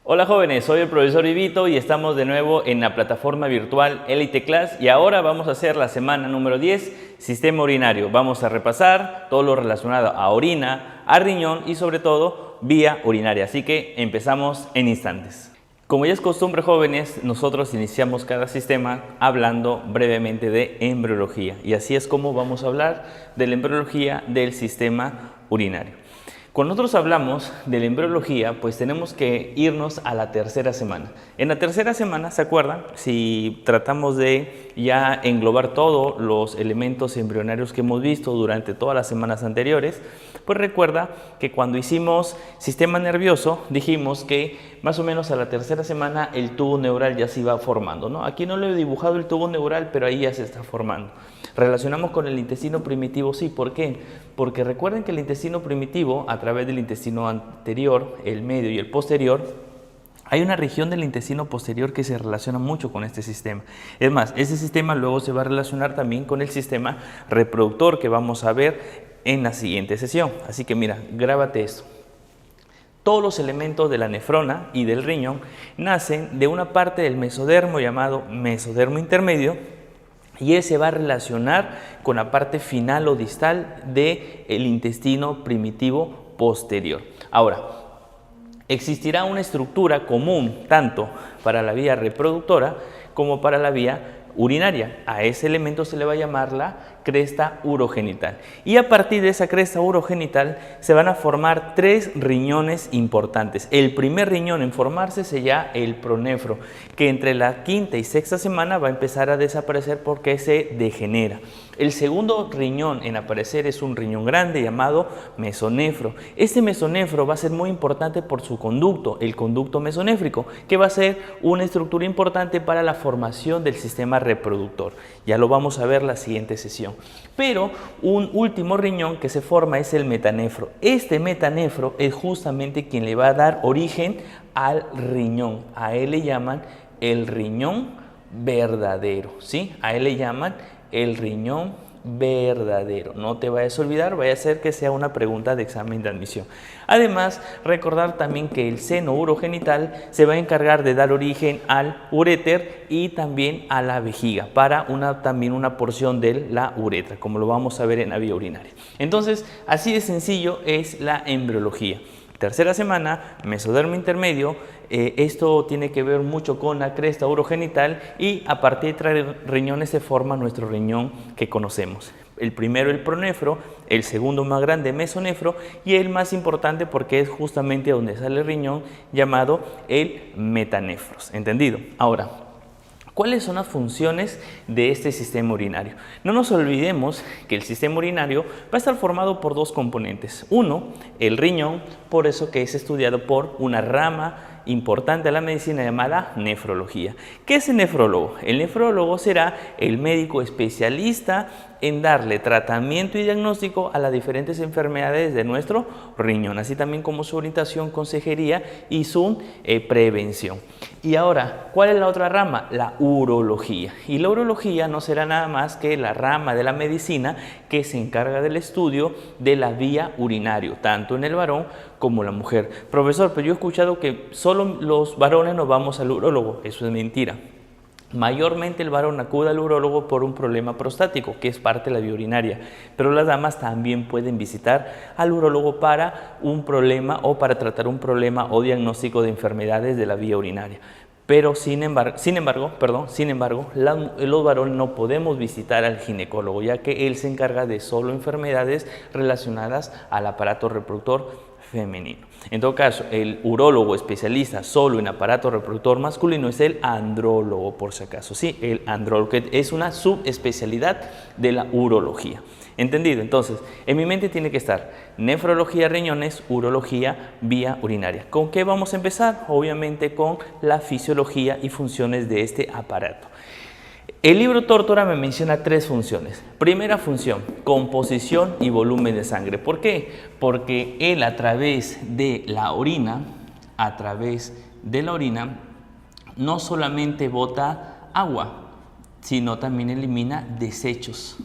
Hola jóvenes, soy el profesor Ivito y estamos de nuevo en la plataforma virtual Elite Class y ahora vamos a hacer la semana número 10, sistema urinario. Vamos a repasar todo lo relacionado a orina, a riñón y sobre todo vía urinaria. Así que empezamos en instantes. Como ya es costumbre jóvenes, nosotros iniciamos cada sistema hablando brevemente de embriología y así es como vamos a hablar de la embriología del sistema urinario. Cuando nosotros hablamos de la embriología, pues tenemos que irnos a la tercera semana. En la tercera semana, ¿se acuerdan? Si tratamos de ya englobar todos los elementos embrionarios que hemos visto durante todas las semanas anteriores, pues recuerda que cuando hicimos sistema nervioso, dijimos que más o menos a la tercera semana el tubo neural ya se iba formando, ¿no? Aquí no le he dibujado el tubo neural, pero ahí ya se está formando. Relacionamos con el intestino primitivo, sí, ¿por qué? Porque recuerden que el intestino primitivo, a través del intestino anterior, el medio y el posterior, hay una región del intestino posterior que se relaciona mucho con este sistema. Es más, este sistema luego se va a relacionar también con el sistema reproductor que vamos a ver en la siguiente sesión. Así que mira, grábate esto. Todos los elementos de la nefrona y del riñón nacen de una parte del mesodermo llamado mesodermo intermedio, y ese se va a relacionar con la parte final o distal del intestino primitivo posterior. Ahora, existirá una estructura común tanto para la vía reproductora como para la vía urinaria. A ese elemento se le va a llamar la cresta urogenital. Y a partir de esa cresta urogenital se van a formar tres riñones importantes. El primer riñón en formarse sería el pronefro, que entre la quinta y sexta semana va a empezar a desaparecer porque se degenera. El segundo riñón en aparecer es un riñón grande llamado mesonefro. Este mesonefro va a ser muy importante por su conducto, el conducto mesonéfrico, que va a ser una estructura importante para la formación del sistema reproductor. Ya lo vamos a ver la siguiente sesión. Pero un último riñón que se forma es el metanefro. Este metanefro es justamente quien le va a dar origen al riñón. A él le llaman el riñón verdadero, ¿sí? A él le llaman el riñón verdadero. No te vayas a olvidar, vaya a ser que sea una pregunta de examen de admisión. Además, recordar también que el seno urogenital se va a encargar de dar origen al uréter y también a la vejiga para también una porción de la uretra, como lo vamos a ver en la vía urinaria. Entonces, así de sencillo es la embriología. Tercera semana, mesodermo intermedio. Esto tiene que ver mucho con la cresta urogenital y a partir de tres riñones se forma nuestro riñón que conocemos. El primero el pronefro, el segundo más grande mesonefro y el más importante porque es justamente donde sale el riñón llamado el metanefros. ¿Entendido? Ahora, ¿cuáles son las funciones de este sistema urinario? No nos olvidemos que el sistema urinario va a estar formado por dos componentes. Uno, el riñón, por eso que es estudiado por una rama importante de la medicina llamada nefrología. ¿Qué es el nefrólogo? El nefrólogo será el médico especialista en darle tratamiento y diagnóstico a las diferentes enfermedades de nuestro riñón, así también como su orientación, consejería y su prevención. Y ahora, ¿cuál es la otra rama? La urología. Y la urología no será nada más que la rama de la medicina que se encarga del estudio de la vía urinaria, tanto en el varón como la mujer. Profesor, pero yo he escuchado que solo los varones nos vamos al urólogo. Eso es mentira. Mayormente el varón acude al urólogo por un problema prostático, que es parte de la vía urinaria, pero las damas también pueden visitar al urólogo para un problema o para tratar un problema o diagnóstico de enfermedades de la vía urinaria. Pero sin embargo, los varones no podemos visitar al ginecólogo, ya que él se encarga de solo enfermedades relacionadas al aparato reproductor femenino. En todo caso, el urólogo especialista solo en aparato reproductor masculino es el andrólogo, por si acaso. Sí, el andrólogo, que es una subespecialidad de la urología. ¿Entendido? Entonces, en mi mente tiene que estar nefrología, riñones, urología, vía urinaria. ¿Con qué vamos a empezar? Obviamente con la fisiología y funciones de este aparato. El libro Tórtora me menciona tres funciones. Primera función, composición y volumen de sangre. ¿Por qué? Porque él a través de la orina, no solamente bota agua, sino también elimina desechos.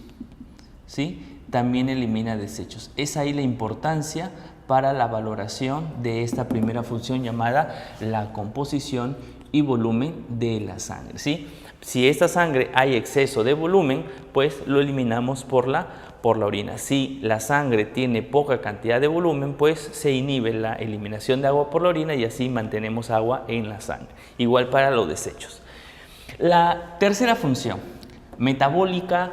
¿Sí? También elimina desechos. Es ahí la importancia para la valoración de esta primera función llamada la composición y volumen de la sangre, ¿sí? Si esta sangre hay exceso de volumen, pues lo eliminamos por la orina. Si la sangre tiene poca cantidad de volumen, pues se inhibe la eliminación de agua por la orina y así mantenemos agua en la sangre. Igual para los desechos. La tercera función, metabólica,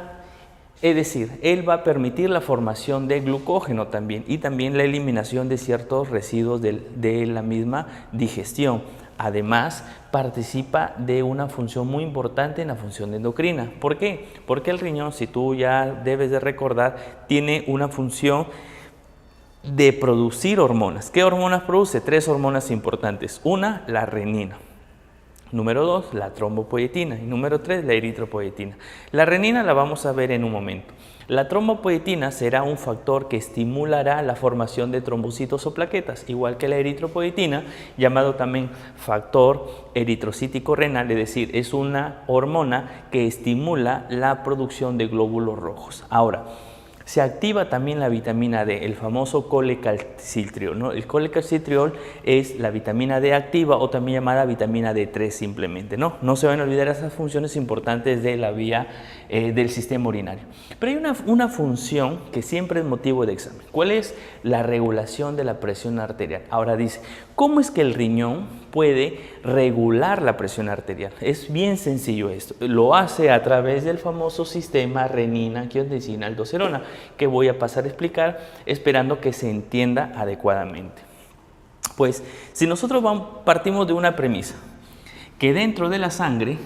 es decir, él va a permitir la formación de glucógeno también y también la eliminación de ciertos residuos de la misma digestión. Además, participa de una función muy importante en la función endocrina. ¿Por qué? Porque el riñón, si tú ya debes de recordar, tiene una función de producir hormonas. ¿Qué hormonas produce? 3 hormonas importantes. Una, la renina. Número 2, la trombopoietina. Y número 3, la eritropoietina. La renina la vamos a ver en un momento. La trombopoietina será un factor que estimulará la formación de trombocitos o plaquetas, igual que la eritropoietina, llamado también factor eritrocítico renal, es decir, es una hormona que estimula la producción de glóbulos rojos. Ahora, se activa también la vitamina D, el famoso colecalcitriol, ¿no? El colecalcitriol es la vitamina D activa o también llamada vitamina D3 simplemente, ¿no? No se van a olvidar esas funciones importantes de la vía del sistema urinario. Pero hay una función que siempre es motivo de examen. ¿Cuál es? La regulación de la presión arterial. Ahora dice, ¿cómo es que el riñón puede regular la presión arterial? Es bien sencillo esto. Lo hace a través del famoso sistema renina-angiotensina-aldosterona, que voy a pasar a explicar esperando que se entienda adecuadamente. Pues si nosotros partimos de una premisa, que dentro de la sangre,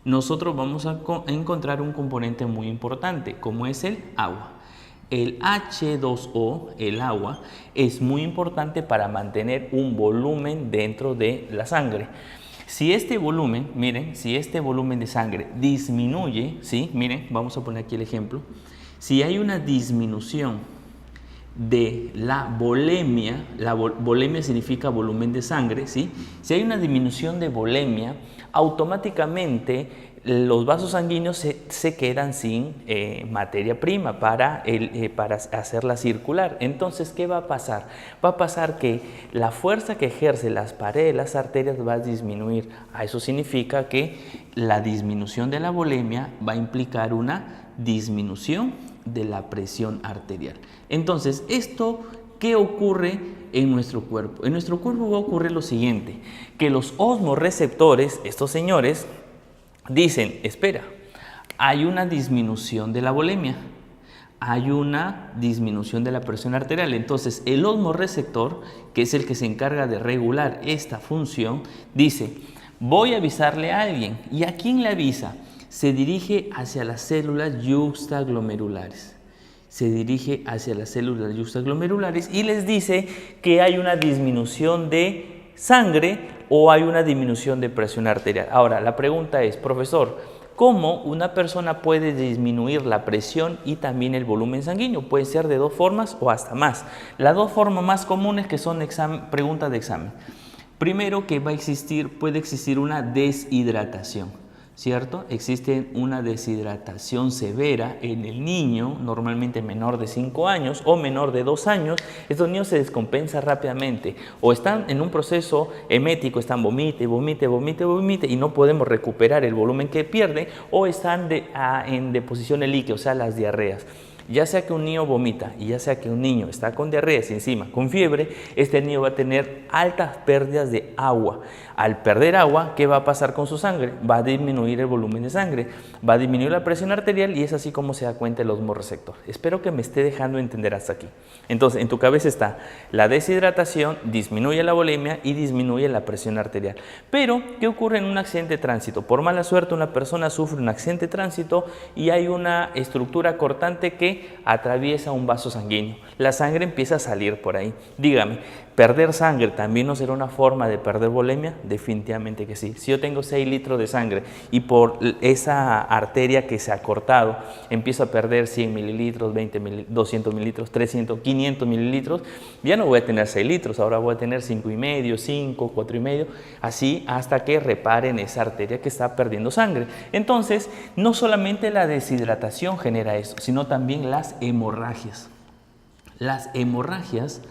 nosotros vamos a encontrar un componente muy importante, como es el agua. El H2O, el agua, es muy importante para mantener un volumen dentro de la sangre. Si este volumen, miren, si este volumen de sangre disminuye, ¿sí? Miren, vamos a poner aquí el ejemplo. Si hay una disminución de la volemia significa volumen de sangre, ¿sí? Si hay una disminución de volemia, automáticamente los vasos sanguíneos se quedan sin materia prima para hacerla circular. Entonces, ¿qué va a pasar? Va a pasar que la fuerza que ejerce las paredes de las arterias va a disminuir. Eso significa que la disminución de la volemia va a implicar una disminución de la presión arterial. Entonces, ¿qué ocurre en nuestro cuerpo? En nuestro cuerpo va a ocurrir lo siguiente, que los osmoreceptores, estos señores, dicen, espera, hay una disminución de la volemia, hay una disminución de la presión arterial. Entonces, el osmoreceptor, que es el que se encarga de regular esta función, dice, voy a avisarle a alguien. ¿Y a quién le avisa? Se dirige hacia las células yuxtaglomerulares. Y les dice que hay una disminución de sangre o hay una disminución de presión arterial. Ahora, la pregunta es, profesor, ¿cómo una persona puede disminuir la presión y también el volumen sanguíneo? Puede ser de 2 formas o hasta más. Las 2 formas más comunes que son preguntas de examen. Primero, que puede existir una deshidratación. ¿Cierto? Existe una deshidratación severa en el niño, normalmente menor de 5 años o menor de 2 años. Estos niños se descompensan rápidamente o están en un proceso emético, están vomite y no podemos recuperar el volumen que pierde, o están en deposición de líquido, o sea, las diarreas. Ya sea que un niño vomita y ya sea que un niño está con diarreas y encima con fiebre, este niño va a tener altas pérdidas de agua. Al perder agua, ¿qué va a pasar con su sangre? Va a disminuir el volumen de sangre, va a disminuir la presión arterial y es así como se da cuenta el osmoreceptor. Espero que me esté dejando entender hasta aquí. Entonces, en tu cabeza está la deshidratación, disminuye la volemia y disminuye la presión arterial. Pero, ¿qué ocurre en un accidente de tránsito? Por mala suerte, una persona sufre un accidente de tránsito y hay una estructura cortante que atraviesa un vaso sanguíneo. La sangre empieza a salir por ahí. Dígame, ¿perder sangre también no será una forma de perder volemia? Definitivamente que sí. Si yo tengo 6 litros de sangre y por esa arteria que se ha cortado empiezo a perder 100 mililitros, 200 mililitros, 300, 500 mililitros, ya no voy a tener 6 litros, ahora voy a tener 5,5, 5, 4,5, así hasta que reparen esa arteria que está perdiendo sangre. Entonces, no solamente la deshidratación genera eso, sino también las hemorragias. Las hemorragias,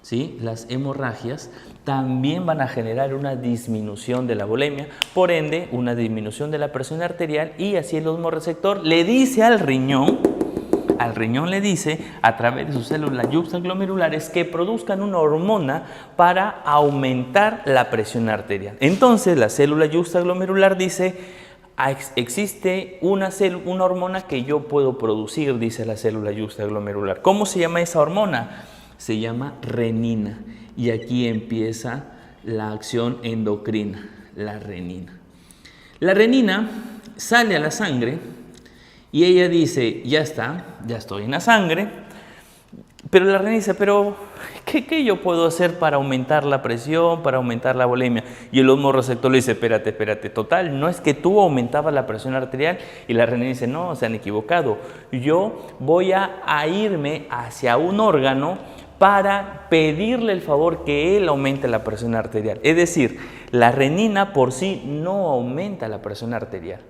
¿sí? Las hemorragias también van a generar una disminución de la volemia, por ende, una disminución de la presión arterial, y así el osmorreceptor le dice al riñón le dice a través de sus células yuxtaglomerulares que produzcan una hormona para aumentar la presión arterial. Entonces la célula yuxtaglomerular dice: existe una hormona que yo puedo producir, dice la célula yuxtaglomerular. ¿Cómo se llama esa hormona? Se llama renina. Y aquí empieza la acción endocrina, la renina. La renina sale a la sangre y ella dice: ya está, ya estoy en la sangre. Pero la renina dice: pero ¿qué yo puedo hacer para aumentar la presión, para aumentar la volemia? Y el osmorreceptor le dice: espérate, total, no es que tú aumentabas la presión arterial. Y la renina dice: no, se han equivocado. Yo voy a irme hacia un órgano para pedirle el favor que él aumente la presión arterial. Es decir, la renina por sí no aumenta la presión arterial,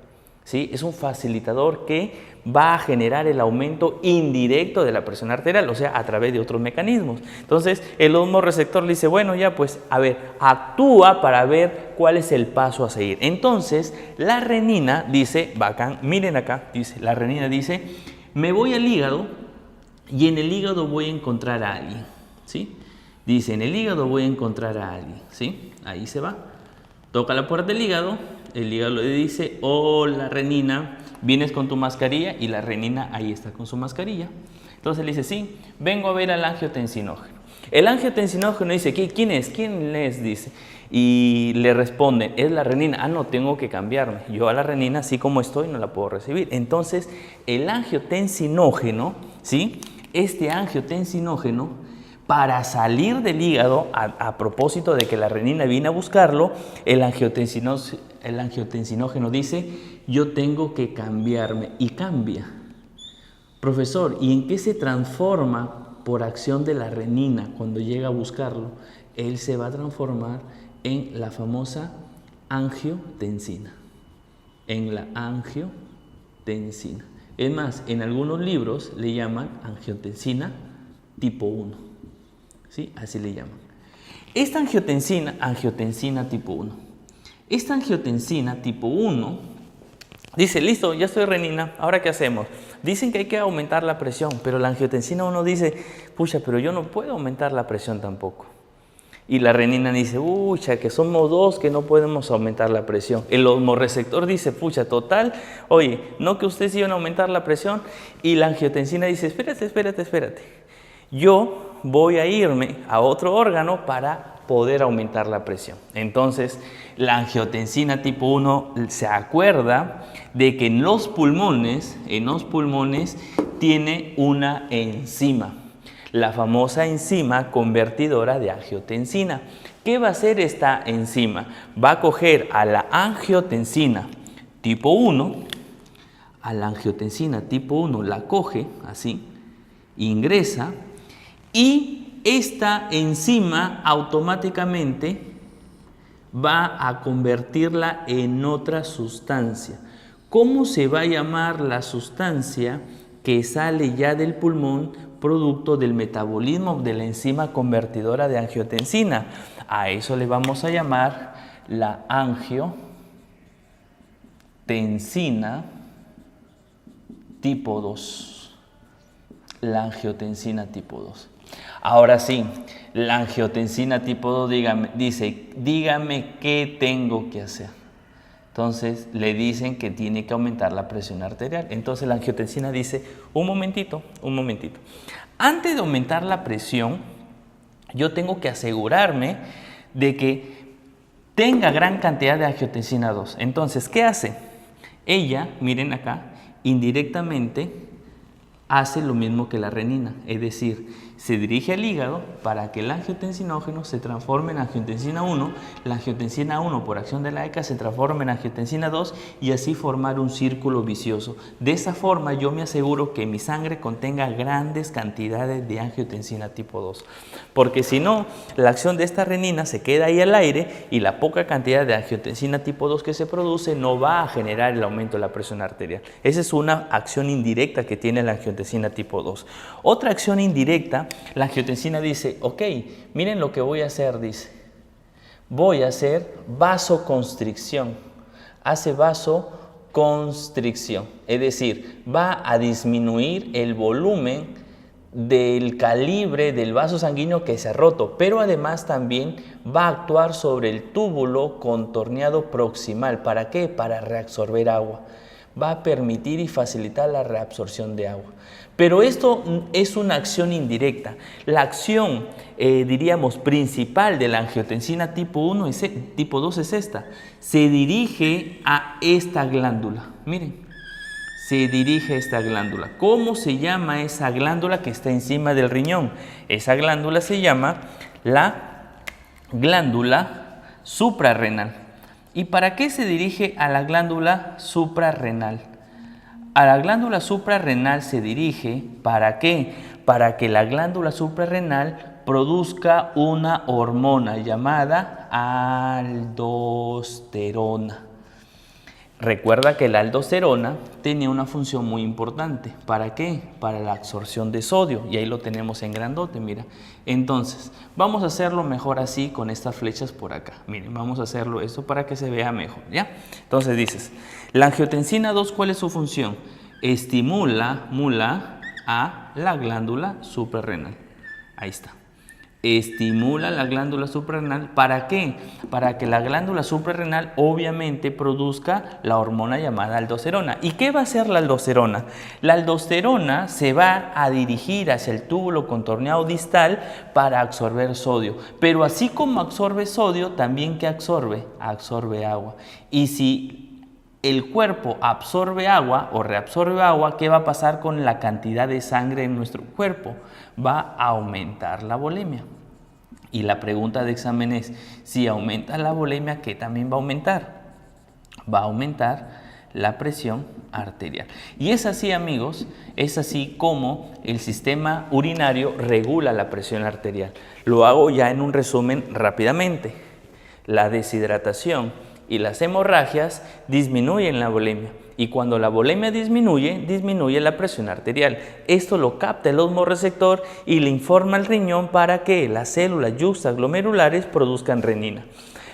¿sí? Es un facilitador que va a generar el aumento indirecto de la presión arterial, o sea, a través de otros mecanismos. Entonces, el osmorreceptor le dice: bueno, ya pues, a ver, actúa para ver cuál es el paso a seguir. Entonces, la renina dice, bacán, miren acá, dice, la renina dice: me voy al hígado y en el hígado voy a encontrar a alguien, ¿sí? Dice: en el hígado voy a encontrar a alguien, ¿sí? Ahí se va. Toca la puerta del hígado, el hígado le dice: hola renina, ¿vienes con tu mascarilla? Y la renina ahí está con su mascarilla. Entonces le dice: sí, vengo a ver al angiotensinógeno. El angiotensinógeno dice: ¿quién es? ¿Quién es? Dice. Y le responde: es la renina. Ah, no, tengo que cambiarme. Yo a la renina, así como estoy, no la puedo recibir. Entonces, el angiotensinógeno, ¿sí? Este angiotensinógeno, para salir del hígado, a propósito de que la renina viene a buscarlo, el angiotensinógeno dice: yo tengo que cambiarme, y cambia. Profesor, ¿y en qué se transforma por acción de la renina cuando llega a buscarlo? Él se va a transformar en la famosa angiotensina, en la angiotensina. Es más, en algunos libros le llaman angiotensina tipo 1, ¿sí? Así le llaman. Esta angiotensina tipo 1. Esta angiotensina tipo 1 dice: listo, ya estoy renina, ¿ahora qué hacemos? Dicen que hay que aumentar la presión, pero la angiotensina 1 dice: pucha, pero yo no puedo aumentar la presión tampoco. Y la renina dice: pucha, que somos dos que no podemos aumentar la presión. El osmorreceptor dice: pucha, total, oye, no que ustedes iban a aumentar la presión. Y la angiotensina dice: espérate. Yo voy a irme a otro órgano para poder aumentar la presión. Entonces, la angiotensina tipo 1 se acuerda de que en los pulmones tiene una enzima, la famosa enzima convertidora de angiotensina. ¿Qué va a hacer esta enzima? Va a coger a la angiotensina tipo 1, la coge así, ingresa, y esta enzima automáticamente va a convertirla en otra sustancia. ¿Cómo se va a llamar la sustancia que sale ya del pulmón producto del metabolismo de la enzima convertidora de angiotensina? A eso le vamos a llamar la angiotensina tipo 2. La angiotensina tipo 2. Ahora sí, la angiotensina tipo 2 dígame qué tengo que hacer. Entonces le dicen que tiene que aumentar la presión arterial. Entonces la angiotensina dice: un momentito. Antes de aumentar la presión, yo tengo que asegurarme de que tenga gran cantidad de angiotensina 2. Entonces, ¿qué hace? Ella, miren acá, indirectamente hace lo mismo que la renina. Es decir, se dirige al hígado para que el angiotensinógeno se transforme en angiotensina 1, la angiotensina 1 por acción de la ECA se transforma en angiotensina 2 y así formar un círculo vicioso. De esa forma yo me aseguro que mi sangre contenga grandes cantidades de angiotensina tipo 2, porque si no, la acción de esta renina se queda ahí al aire y la poca cantidad de angiotensina tipo 2 que se produce no va a generar el aumento de la presión arterial. Esa es una acción indirecta que tiene la angiotensina tipo 2. Otra acción indirecta, la angiotensina dice, ok, miren lo que voy a hacer, dice, voy a hacer vasoconstricción, hace vasoconstricción, es decir, va a disminuir el volumen del calibre del vaso sanguíneo que se ha roto, pero además también va a actuar sobre el túbulo contorneado proximal. ¿Para qué? Para reabsorber agua. Va a permitir y facilitar la reabsorción de agua. Pero esto es una acción indirecta. La acción, diríamos, principal de la angiotensina tipo 1 y tipo 2 es esta. Se dirige a esta glándula. Miren, se dirige a esta glándula. ¿Cómo se llama esa glándula que está encima del riñón? Esa glándula se llama la glándula suprarrenal. ¿Y para qué se dirige a la glándula suprarrenal? A la glándula suprarrenal se dirige, ¿para qué? Para que la glándula suprarrenal produzca una hormona llamada aldosterona. Recuerda que la aldosterona tenía una función muy importante. ¿Para qué? Para la absorción de sodio. Y ahí lo tenemos en grandote, mira. Entonces, vamos a hacerlo mejor así con estas flechas por acá. Miren, vamos a hacerlo esto para que se vea mejor, ¿ya? Entonces dices, la angiotensina 2, ¿cuál es su función? Estimula a la glándula suprarrenal. Ahí está. Estimula la glándula suprarrenal. ¿Para qué? Para que la glándula suprarrenal obviamente produzca la hormona llamada aldosterona. ¿Y qué va a hacer la aldosterona? La aldosterona se va a dirigir hacia el túbulo contorneado distal para absorber sodio. Pero así como absorbe sodio, también ¿qué absorbe? Absorbe agua. Y si el cuerpo absorbe agua o reabsorbe agua, ¿qué va a pasar con la cantidad de sangre en nuestro cuerpo? Va a aumentar la volemia. Y la pregunta de examen es, si aumenta la volemia, ¿qué también va a aumentar? Va a aumentar la presión arterial. Y es así, amigos, es así como el sistema urinario regula la presión arterial. Lo hago ya en un resumen rápidamente. La deshidratación y las hemorragias disminuyen la volemia. Y cuando la volemia disminuye, disminuye la presión arterial. Esto lo capta el osmorreceptor y le informa al riñón para que las células yuxtaglomerulares produzcan renina.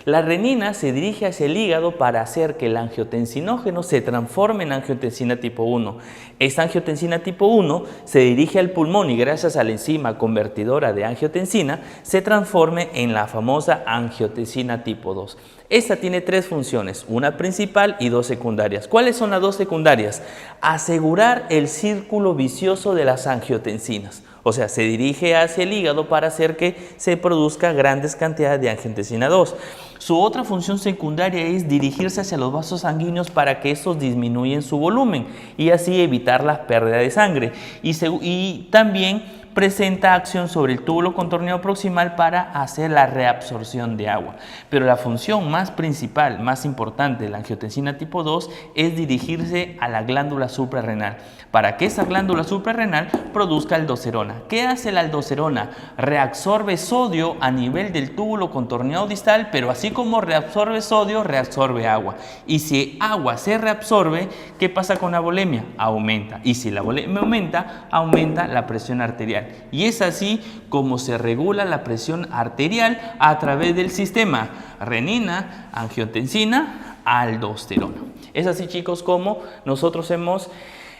La renina se dirige hacia el hígado para hacer que el angiotensinógeno se transforme en angiotensina tipo 1. Esta angiotensina tipo 1 se dirige al pulmón y gracias a la enzima convertidora de angiotensina se transforme en la famosa angiotensina tipo 2. Esta tiene tres funciones, una principal y dos secundarias. ¿Cuáles son las dos secundarias? Asegurar el círculo vicioso de las angiotensinas. O sea, se dirige hacia el hígado para hacer que se produzca grandes cantidades de angiotensina 2. Su otra función secundaria es dirigirse hacia los vasos sanguíneos para que estos disminuyan su volumen y así evitar la pérdida de sangre. Y también presenta acción sobre el túbulo contorneado proximal para hacer la reabsorción de agua. Pero la función más principal, más importante de la angiotensina tipo 2 es dirigirse a la glándula suprarrenal, para que esa glándula suprarrenal produzca aldosterona. ¿Qué hace la aldosterona? Reabsorbe sodio a nivel del túbulo contorneado distal, pero así como reabsorbe sodio, reabsorbe agua. Y si agua se reabsorbe, ¿qué pasa con la volemia? Aumenta. Y si la volemia aumenta, aumenta la presión arterial. Y es así como se regula la presión arterial a través del sistema renina, angiotensina, aldosterona. Es así, chicos, como nosotros hemos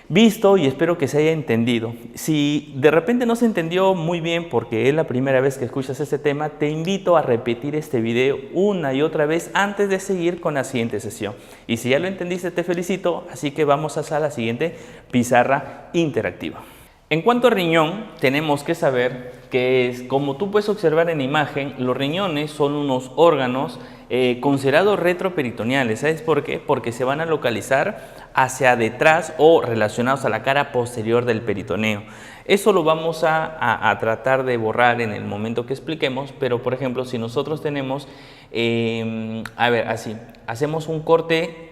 visto y espero que se haya entendido. Si de repente no se entendió muy bien porque es la primera vez que escuchas este tema, te invito a repetir este video una y otra vez antes de seguir con la siguiente sesión. Y si ya lo entendiste, te felicito, así que vamos a la siguiente pizarra interactiva. En cuanto a riñón, tenemos que saber que es, como tú puedes observar en imagen, los riñones son unos órganos considerados retroperitoneales. ¿Sabes por qué? Porque se van a localizar hacia detrás o relacionados a la cara posterior del peritoneo. Eso lo vamos a tratar de borrar en el momento que expliquemos, pero por ejemplo, si nosotros tenemos, así, hacemos un corte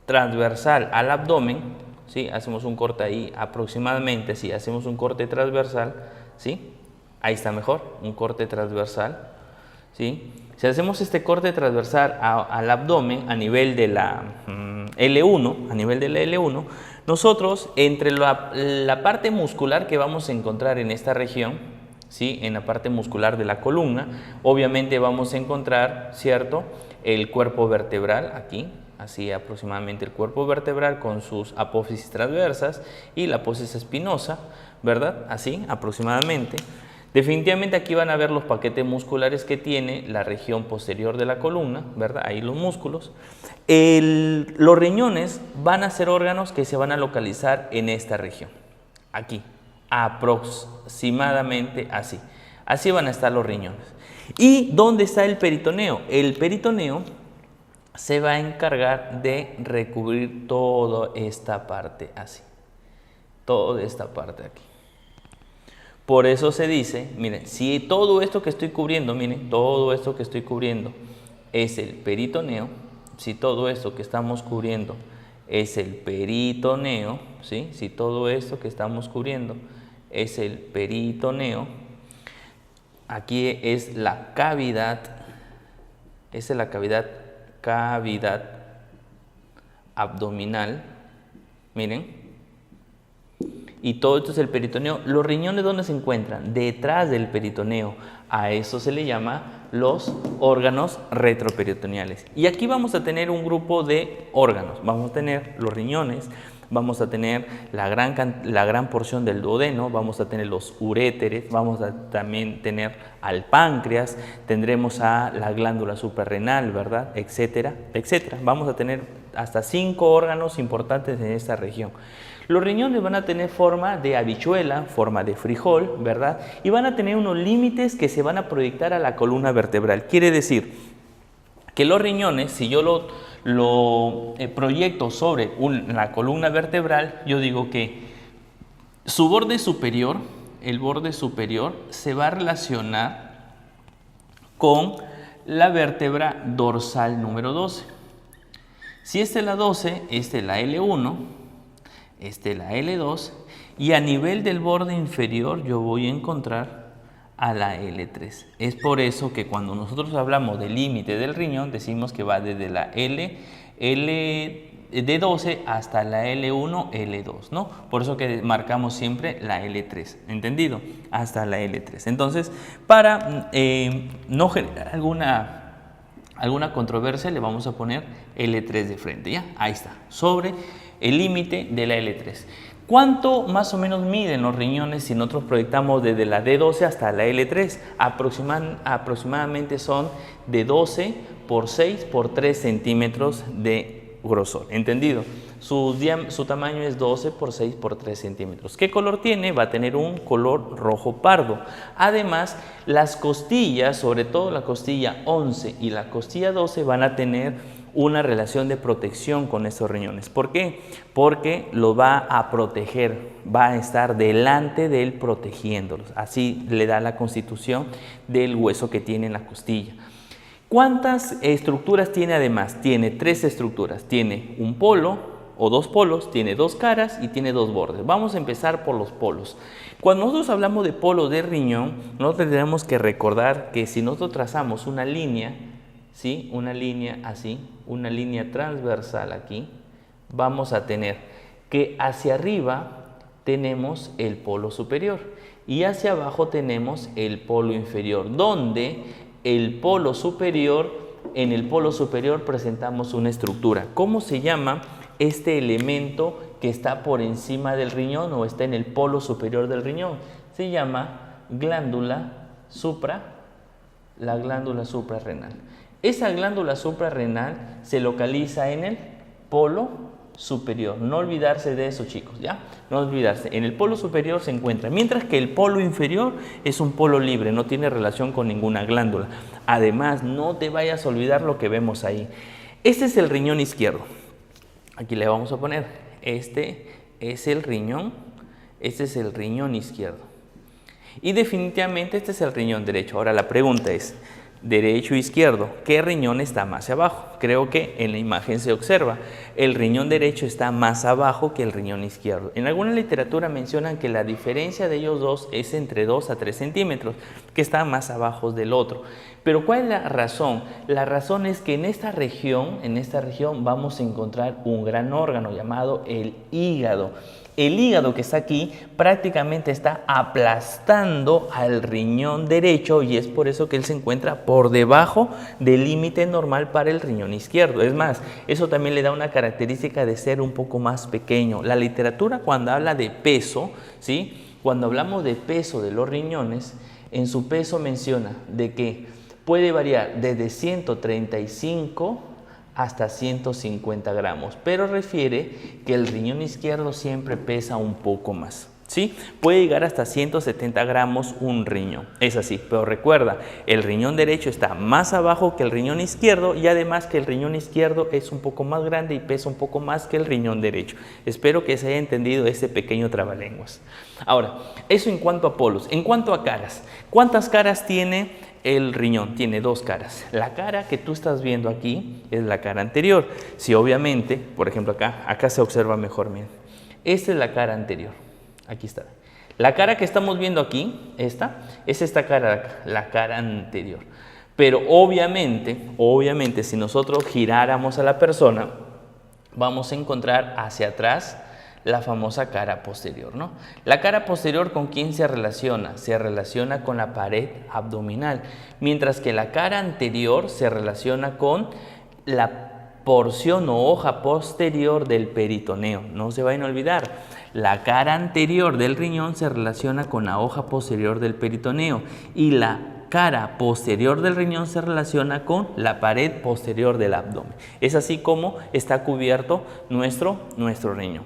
transversal al abdomen, ¿sí? Hacemos un corte ahí aproximadamente, si hacemos un corte transversal, ¿sí? Ahí está mejor, un corte transversal, ¿sí? Si hacemos este corte transversal al abdomen a nivel de la L1, nosotros entre la parte muscular que vamos a encontrar en esta región, ¿sí? En la parte muscular de la columna, obviamente vamos a encontrar, ¿cierto?, el cuerpo vertebral aquí, así aproximadamente el cuerpo vertebral con sus apófisis transversas y la apófisis espinosa, ¿verdad? Así aproximadamente. Definitivamente aquí van a ver los paquetes musculares que tiene la región posterior de la columna, ¿verdad? Ahí los músculos. Los riñones van a ser órganos que se van a localizar en esta región, aquí, aproximadamente así. Así van a estar los riñones. ¿Y dónde está el peritoneo? El peritoneo se va a encargar de recubrir toda esta parte así, toda esta parte aquí. Por eso se dice, miren, si todo esto que estoy cubriendo, miren, todo esto que estoy cubriendo es el peritoneo, si todo esto que estamos cubriendo es el peritoneo, ¿sí? Si todo esto que estamos cubriendo es el peritoneo, aquí es la cavidad, esa es la cavidad abdominal, miren, y todo esto es el peritoneo. Los riñones, ¿dónde se encuentran? Detrás del peritoneo. A eso se le llama los órganos retroperitoneales. Y aquí vamos a tener un grupo de órganos. Vamos a tener los riñones, vamos a tener la gran porción del duodeno, vamos a tener los uréteres, vamos a también tener al páncreas, tendremos a la glándula suprarrenal, ¿verdad? Etcétera, etcétera. Vamos a tener hasta 5 órganos importantes en esta región. Los riñones van a tener forma de habichuela, forma de frijol, ¿verdad? Y van a tener unos límites que se van a proyectar a la columna vertebral. Quiere decir que los riñones, si yo lo proyecto sobre la columna vertebral, yo digo que su borde superior, el borde superior, se va a relacionar con la vértebra dorsal número 12. Si esta es la 12, esta es la L1, esta es la L2, y a nivel del borde inferior yo voy a encontrar a la L3. Es por eso que cuando nosotros hablamos del límite del riñón, decimos que va desde la L de 12 hasta la L1, L2, ¿no? Por eso que marcamos siempre la L3, ¿entendido? Hasta la L3. Entonces, para no generar alguna controversia, le vamos a poner L3 de frente, ¿ya? Ahí está, sobre el límite de la L3. ¿Cuánto más o menos miden los riñones si nosotros proyectamos desde la D12 hasta la L3? Aproximadamente son de 12 por 6 por 3 centímetros de grosor, ¿entendido? Su tamaño es 12 por 6 por 3 centímetros. ¿Qué color tiene? Va a tener un color rojo pardo. Además, las costillas, sobre todo la costilla 11 y la costilla 12, van a tener una relación de protección con estos riñones. ¿Por qué? Porque lo va a proteger, va a estar delante de él protegiéndolos. Así le da la constitución del hueso que tiene en la costilla. ¿Cuántas estructuras tiene además? Tiene 3 estructuras. Tiene un polo o 2 polos, tiene 2 caras y tiene 2 bordes. Vamos a empezar por los polos. Cuando nosotros hablamos de polo de riñón, nosotros tenemos que recordar que si nosotros trazamos una línea, ¿sí? Una línea así, una línea transversal aquí, vamos a tener que hacia arriba tenemos el polo superior y hacia abajo tenemos el polo inferior, donde el polo superior, en el polo superior presentamos una estructura. ¿Cómo se llama este elemento que está por encima del riñón o está en el polo superior del riñón? Se llama la glándula suprarrenal. Esa glándula suprarrenal se localiza en el polo superior. No olvidarse de eso, chicos, ¿ya? No olvidarse. En el polo superior se encuentra, mientras que el polo inferior es un polo libre, no tiene relación con ninguna glándula. Además, no te vayas a olvidar lo que vemos ahí. Este es el riñón izquierdo. Aquí le vamos a poner, este es el riñón izquierdo. Y definitivamente este es el riñón derecho. Ahora la pregunta es, derecho o izquierdo, ¿qué riñón está más abajo? Creo que en la imagen se observa, el riñón derecho está más abajo que el riñón izquierdo. En alguna literatura mencionan que la diferencia de ellos dos es entre 2 a 3 centímetros, que está más abajo del otro. Pero ¿cuál es la razón? La razón es que en esta región vamos a encontrar un gran órgano llamado el hígado. El hígado que está aquí prácticamente está aplastando al riñón derecho y es por eso que él se encuentra por debajo del límite normal para el riñón izquierdo. Es más, eso también le da una característica de ser un poco más pequeño. La literatura cuando habla de peso, ¿sí? Cuando hablamos de peso de los riñones, en su peso menciona de que puede variar desde 135 hasta 150 gramos, pero refiere que el riñón izquierdo siempre pesa un poco más, ¿sí? Puede llegar hasta 170 gramos un riñón, es así, pero recuerda, el riñón derecho está más abajo que el riñón izquierdo y además que el riñón izquierdo es un poco más grande y pesa un poco más que el riñón derecho. Espero que se haya entendido este pequeño trabalenguas. Ahora, eso en cuanto a polos. En cuanto a caras, ¿cuántas caras tiene el riñón? Tiene 2 caras. La cara que tú estás viendo aquí es la cara anterior. Si obviamente, por ejemplo acá se observa mejor, miren. Esta es la cara anterior. Aquí está. La cara que estamos viendo aquí, es esta cara de acá, la cara anterior. Pero obviamente, si nosotros giráramos a la persona, vamos a encontrar hacia atrás la famosa cara posterior, ¿no? La cara posterior, ¿con quién se relaciona? Se relaciona con la pared abdominal, mientras que la cara anterior se relaciona con la porción o hoja posterior del peritoneo. No se vayan a olvidar, la cara anterior del riñón se relaciona con la hoja posterior del peritoneo y la cara posterior del riñón se relaciona con la pared posterior del abdomen. Es así como está cubierto nuestro riñón.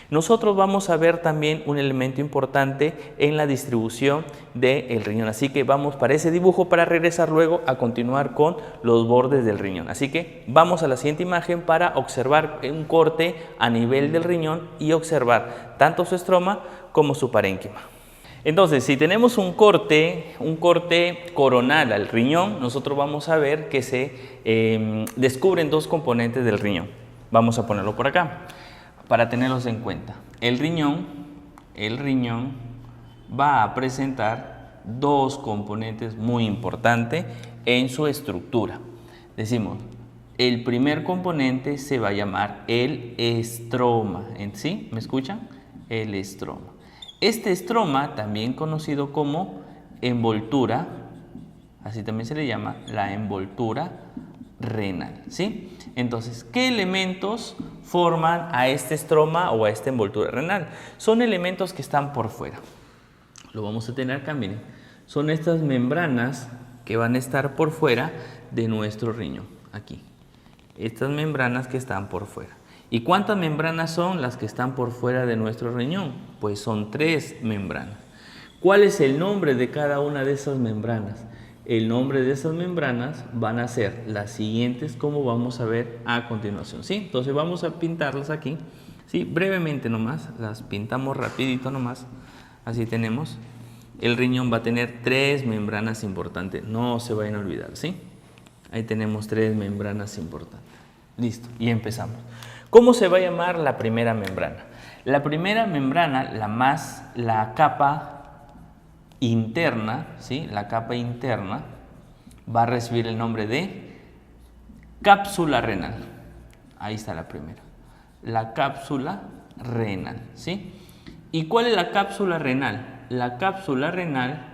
Nosotros vamos a ver también un elemento importante en la distribución del riñón. Así que vamos para ese dibujo para regresar luego a continuar con los bordes del riñón. Así que vamos a la siguiente imagen para observar un corte a nivel del riñón y observar tanto su estroma como su parénquima. Entonces, si tenemos un corte coronal al riñón, nosotros vamos a ver que se descubren 2 componentes del riñón. Vamos a ponerlo por acá para tenerlos en cuenta. El riñón va a presentar 2 componentes muy importantes en su estructura. Decimos, el primer componente se va a llamar el estroma. ¿Sí? ¿Me escuchan? El estroma. Este estroma, también conocido como envoltura, así también se le llama la envoltura renal, ¿sí? Entonces, ¿qué elementos forman a este estroma o a esta envoltura renal? Son elementos que están por fuera. Lo vamos a tener acá, miren. Son estas membranas que van a estar por fuera de nuestro riñón, aquí. Estas membranas que están por fuera. ¿Y cuántas membranas son las que están por fuera de nuestro riñón? Pues son 3 membranas. ¿Cuál es el nombre de cada una de esas membranas? El nombre de esas membranas van a ser las siguientes, como vamos a ver a continuación, ¿sí? Entonces vamos a pintarlas aquí, ¿sí? Brevemente nomás, las pintamos rapidito nomás. Así tenemos. El riñón va a tener 3 membranas importantes, no se vayan a olvidar, ¿sí? Ahí tenemos 3 membranas importantes. Listo, y empezamos. ¿Cómo se va a llamar la primera membrana? La primera membrana, la capa interna, ¿sí? La capa interna va a recibir el nombre de cápsula renal. Ahí está la primera. La cápsula renal, ¿sí? ¿Y cuál es la cápsula renal? La cápsula renal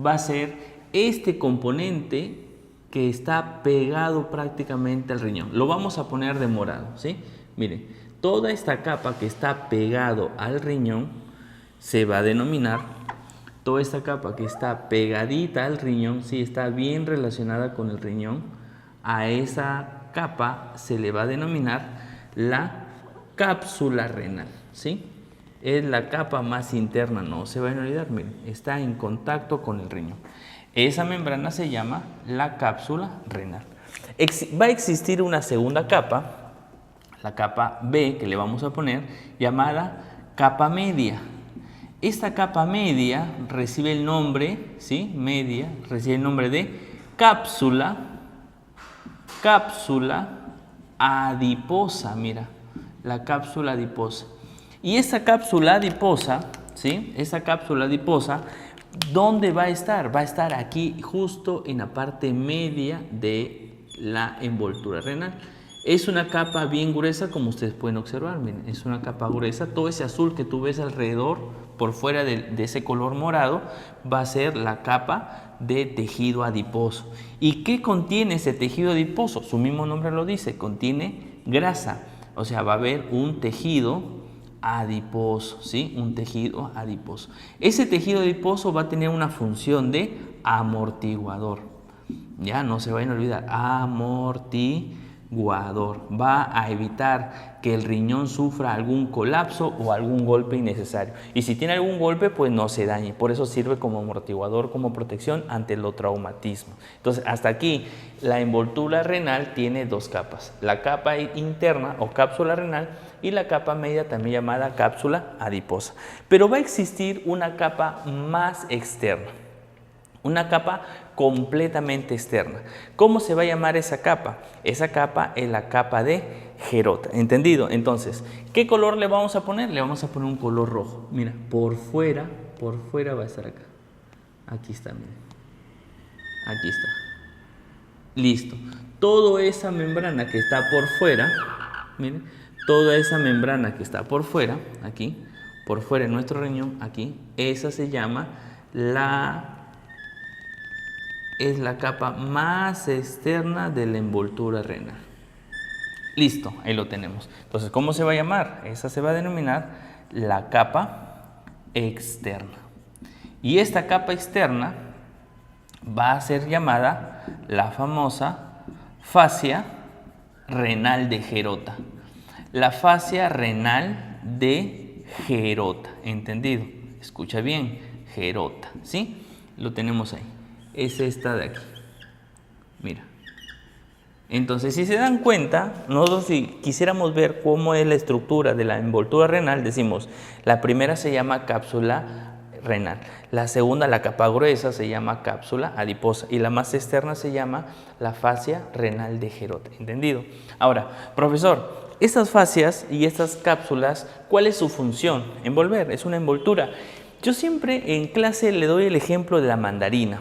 va a ser este componente que está pegado prácticamente al riñón. Lo vamos a poner de morado, ¿sí? Miren, toda esta capa que está pegado al riñón se va a denominar, toda esta capa que está pegadita al riñón, sí, está bien relacionada con el riñón, a esa capa se le va a denominar la cápsula renal, ¿sí? Es la capa más interna, no se vayan a olvidar, miren, está en contacto con el riñón. Esa membrana se llama la cápsula renal. Va a existir una segunda capa, la capa B, que le vamos a poner, llamada capa media. Esta capa media recibe el nombre, ¿sí? Media, recibe el nombre de cápsula adiposa, mira, la cápsula adiposa. Y esta cápsula adiposa, ¿sí? Esta cápsula adiposa, ¿dónde va a estar? Va a estar aquí justo en la parte media de la envoltura renal. Es una capa bien gruesa, como ustedes pueden observar, miren, es una capa gruesa. Todo ese azul que tú ves alrededor, por fuera de ese color morado, va a ser la capa de tejido adiposo. ¿Y qué contiene ese tejido adiposo? Su mismo nombre lo dice, contiene grasa. O sea, va a haber un tejido adiposo, ¿sí? Un tejido adiposo. Ese tejido adiposo va a tener una función de amortiguador. Ya, no se vayan a olvidar, amortiguador. Va a evitar que el riñón sufra algún colapso o algún golpe innecesario. Y si tiene algún golpe, pues no se dañe. Por eso sirve como amortiguador, como protección ante los traumatismos. Entonces, hasta aquí, la envoltura renal tiene dos capas. La capa interna o cápsula renal y la capa media, también llamada cápsula adiposa. Pero va a existir una capa más externa. Una capa completamente externa. ¿Cómo se va a llamar esa capa? Esa capa es la capa de Gerota. ¿Entendido? Entonces, ¿qué color le vamos a poner? Le vamos a poner un color rojo. Mira, por fuera va a estar acá. Aquí está, miren. Aquí está. Listo. Toda esa membrana que está por fuera, miren, toda esa membrana que está por fuera, aquí, por fuera de nuestro riñón, aquí, esa se llama es la capa más externa de la envoltura renal. Listo, ahí lo tenemos. Entonces, ¿cómo se va a llamar? Esa se va a denominar la capa externa. Y esta capa externa va a ser llamada la famosa fascia renal de Gerota. La fascia renal de Gerota, ¿entendido? Escucha bien, Gerota, ¿sí? Lo tenemos ahí. Es esta de aquí. Mira. Entonces, si se dan cuenta, nosotros si quisiéramos ver cómo es la estructura de la envoltura renal, decimos, la primera se llama cápsula renal, la segunda, la capa gruesa, se llama cápsula adiposa y la más externa se llama la fascia renal de Gerota. ¿Entendido? Ahora, profesor, estas fascias y estas cápsulas, ¿cuál es su función? Envolver, es una envoltura. Yo siempre en clase le doy el ejemplo de la mandarina.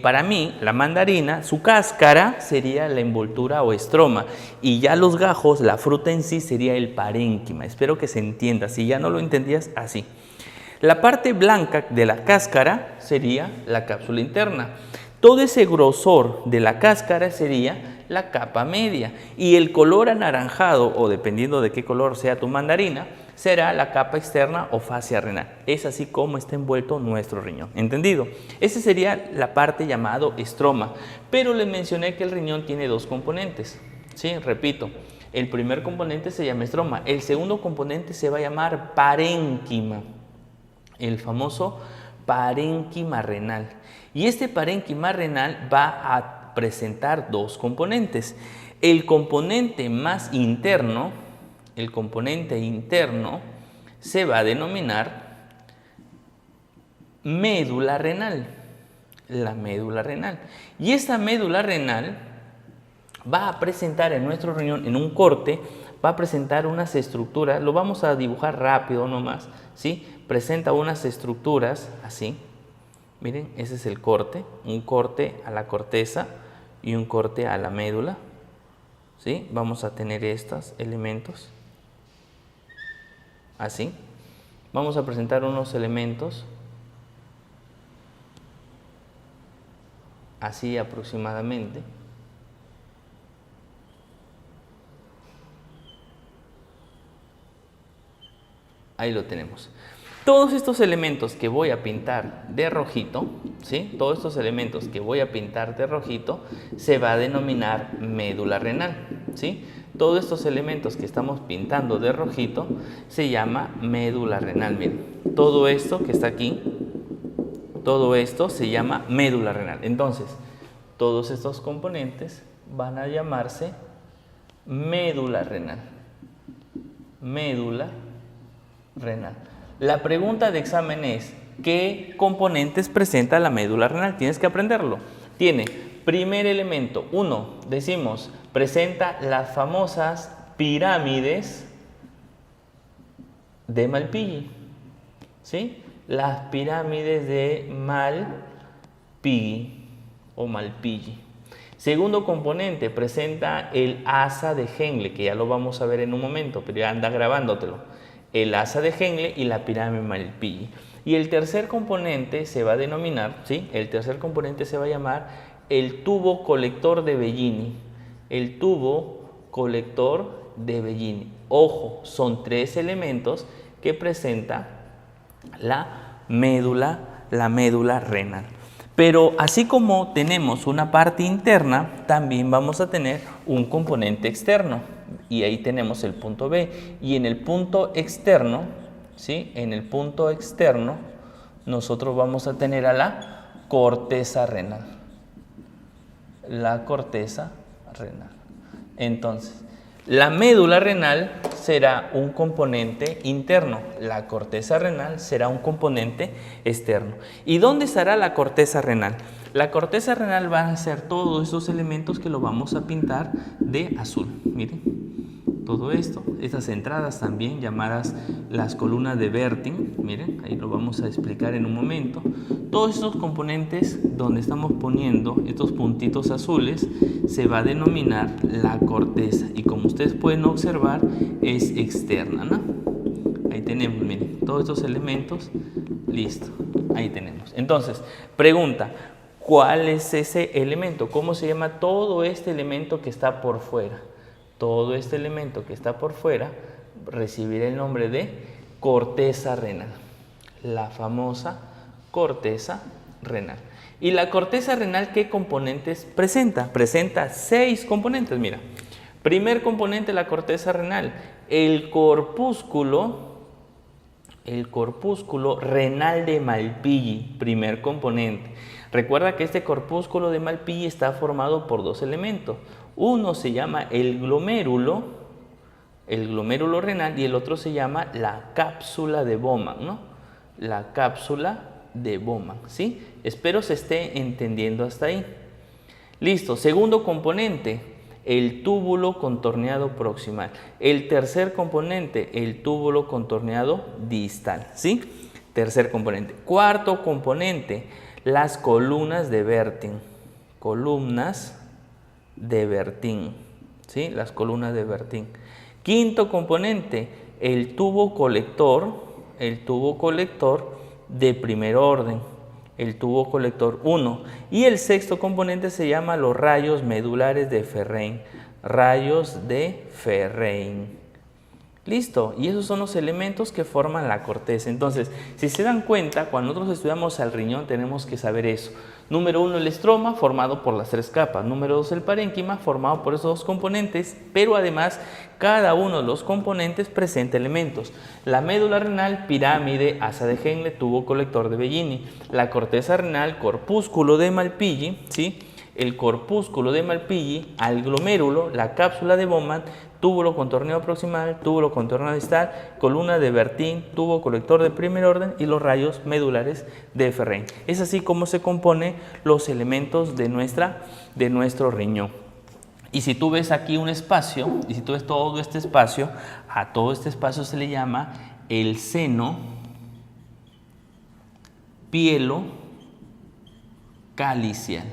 Para mí, la mandarina, su cáscara sería la envoltura o estroma y ya los gajos, la fruta en sí, sería el parénquima. Espero que se entienda. Si ya no lo entendías, así. La parte blanca de la cáscara sería la cápsula interna. Todo ese grosor de la cáscara sería la capa media y el color anaranjado, o dependiendo de qué color sea tu mandarina, será la capa externa o fascia renal. Es así como está envuelto nuestro riñón. ¿Entendido? Esa sería la parte llamado estroma. Pero les mencioné que el riñón tiene dos componentes. Sí, repito. El primer componente se llama estroma. El segundo componente se va a llamar parénquima. El famoso parénquima renal. Y este parénquima renal va a presentar dos componentes. El componente más interno, se va a denominar médula renal, la médula renal. Y esta médula renal va a presentar en nuestro riñón, en un corte, va a presentar unas estructuras, lo vamos a dibujar rápido nomás, ¿sí? Presenta unas estructuras así, miren, ese es el corte, un corte a la corteza y un corte a la médula, ¿sí? Vamos a tener estos elementos. Así, vamos a presentar unos elementos así aproximadamente. Ahí lo tenemos. Todos estos elementos que voy a pintar de rojito, ¿sí? Todos estos elementos que voy a pintar de rojito se va a denominar médula renal, ¿sí? Todos estos elementos que estamos pintando de rojito se llama médula renal. Miren, todo esto que está aquí, todo esto se llama médula renal. Entonces, todos estos componentes van a llamarse médula renal. Médula renal. La pregunta de examen es, ¿qué componentes presenta la médula renal? Tienes que aprenderlo. Tiene, primer elemento, 1, decimos, presenta las famosas pirámides de Malpighi, ¿sí? Las pirámides de Malpighi o Malpighi. Segundo componente, presenta el asa de Henle, que ya lo vamos a ver en un momento, pero ya anda grabándotelo. El asa de Henle y la pirámide de Malpighi. Y el tercer componente se va a denominar, ¿sí? El tercer componente se va a llamar el tubo colector de Bellini. El tubo colector de Bellini. Ojo, son 3 elementos que presenta la médula renal. Pero así como tenemos una parte interna, también vamos a tener un componente externo. Y ahí tenemos el punto B. Y en el punto externo, ¿sí? En el punto externo, nosotros vamos a tener a la corteza renal. La corteza renal. Entonces, la médula renal será un componente interno, la corteza renal será un componente externo. ¿Y dónde estará la corteza renal? La corteza renal van a ser todos esos elementos que lo vamos a pintar de azul. Miren, todo esto, estas entradas también llamadas las columnas de Werting, miren, ahí lo vamos a explicar en un momento. Todos estos componentes donde estamos poniendo estos puntitos azules se va a denominar la corteza y como ustedes pueden observar es externa, ¿no? Ahí tenemos, miren, todos estos elementos, listo, ahí tenemos. Entonces, pregunta, ¿cuál es ese elemento? ¿Cómo se llama todo este elemento que está por fuera? Todo este elemento que está por fuera recibirá el nombre de corteza renal, la famosa corteza renal. ¿Y la corteza renal qué componentes presenta? Presenta 6 componentes, mira. Primer componente de la corteza renal, el corpúsculo renal de Malpighi, primer componente. Recuerda que este corpúsculo de Malpighi está formado por 2 elementos. Uno se llama el glomérulo renal, y el otro se llama la cápsula de Bowman, ¿no? La cápsula de Bowman, ¿sí? Espero se esté entendiendo hasta ahí. Listo, segundo componente, el túbulo contorneado proximal. El tercer componente, el túbulo contorneado distal, ¿sí? Tercer componente. Cuarto componente, las columnas de Werting. Columnas de Werting, ¿sí? Las columnas de Werting. Quinto componente, el tubo colector de primer orden, el tubo colector 1. Y el sexto componente se llama los rayos medulares de Ferrein, rayos de Ferrein. Listo, y esos son los elementos que forman la corteza. Entonces, si se dan cuenta, cuando nosotros estudiamos al riñón tenemos que saber eso. Número 1, el estroma, formado por las 3 capas. Número 2, el parénquima, formado por esos 2 componentes, pero además cada uno de los componentes presenta elementos. La médula renal, pirámide, asa de Henle, tubo colector de Bellini. La corteza renal, corpúsculo de Malpighi, ¿sí? El corpúsculo de Malpighi, al glomérulo, la cápsula de Bowman, túbulo contorneado proximal, túbulo contorneado distal, columna de Werting, tubo colector de primer orden y los rayos medulares de Ferrein. Es así como se componen los elementos de nuestro riñón. Y si tú ves aquí un espacio, y si tú ves todo este espacio, a todo este espacio se le llama el seno pielocalicial,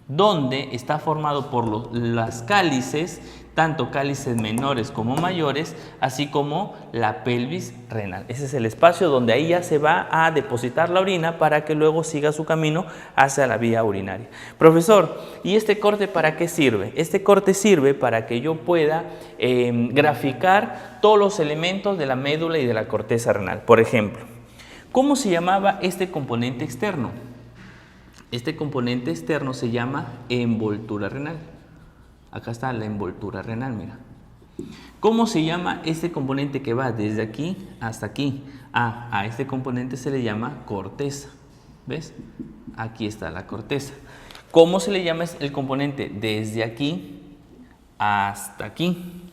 donde está formado por las cálices, tanto cálices menores como mayores, así como la pelvis renal. Ese es el espacio donde ahí ya se va a depositar la orina para que luego siga su camino hacia la vía urinaria. Profesor, ¿y este corte para qué sirve? Este corte sirve para que yo pueda graficar todos los elementos de la médula y de la corteza renal. Por ejemplo, ¿cómo se llamaba este componente externo? Este componente externo se llama envoltura renal. Acá está la envoltura renal, mira. ¿Cómo se llama este componente que va desde aquí hasta aquí? A este componente se le llama corteza. ¿Ves? Aquí está la corteza. ¿Cómo se le llama el componente desde aquí hasta aquí?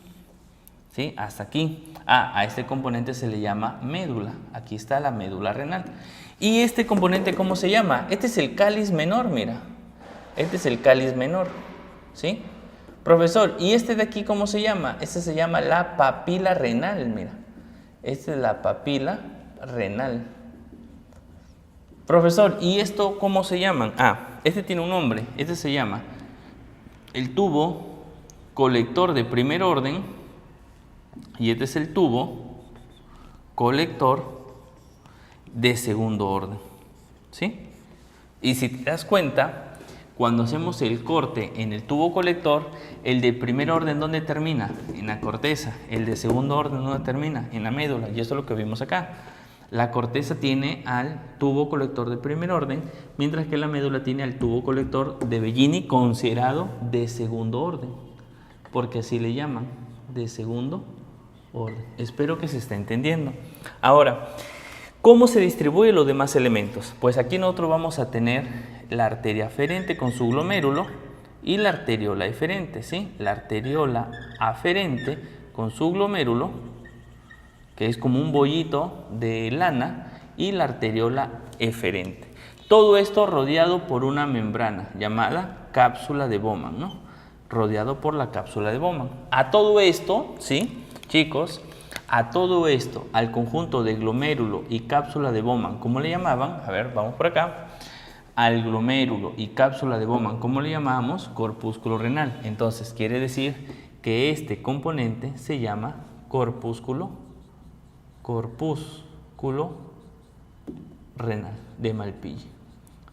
¿Sí? Hasta aquí. A este componente se le llama médula. Aquí está la médula renal. ¿Y este componente cómo se llama? Este es el cáliz menor, mira. Este es el cáliz menor. ¿Sí? Profesor, ¿y este de aquí cómo se llama? Este se llama la papila renal, mira. Esta es la papila renal. Profesor, ¿y esto cómo se llaman? Este tiene un nombre. Este se llama el tubo colector de primer orden y este es el tubo colector de segundo orden. ¿Sí? Y si te das cuenta, cuando hacemos el corte en el tubo colector, el de primer orden, ¿dónde termina? En la corteza. El de segundo orden, ¿dónde termina? En la médula. Y eso es lo que vimos acá. La corteza tiene al tubo colector de primer orden, mientras que la médula tiene al tubo colector de Bellini, considerado de segundo orden, porque así le llaman, de segundo orden. Espero que se esté entendiendo. Ahora, ¿cómo se distribuyen los demás elementos? Pues aquí nosotros vamos a tener la arteria aferente con su glomérulo y la arteriola eferente, ¿sí? La arteriola aferente con su glomérulo, que es como un bollito de lana, y la arteriola eferente. Todo esto rodeado por una membrana llamada cápsula de Bowman, ¿no? Rodeado por la cápsula de Bowman. A todo esto, ¿sí, chicos? A todo esto, al conjunto de glomérulo y cápsula de Bowman, ¿cómo le llamaban? A ver, vamos por acá. Al glomérulo y cápsula de Bowman, ¿cómo le llamamos? Corpúsculo renal. Entonces, quiere decir que este componente se llama corpúsculo renal de Malpighi.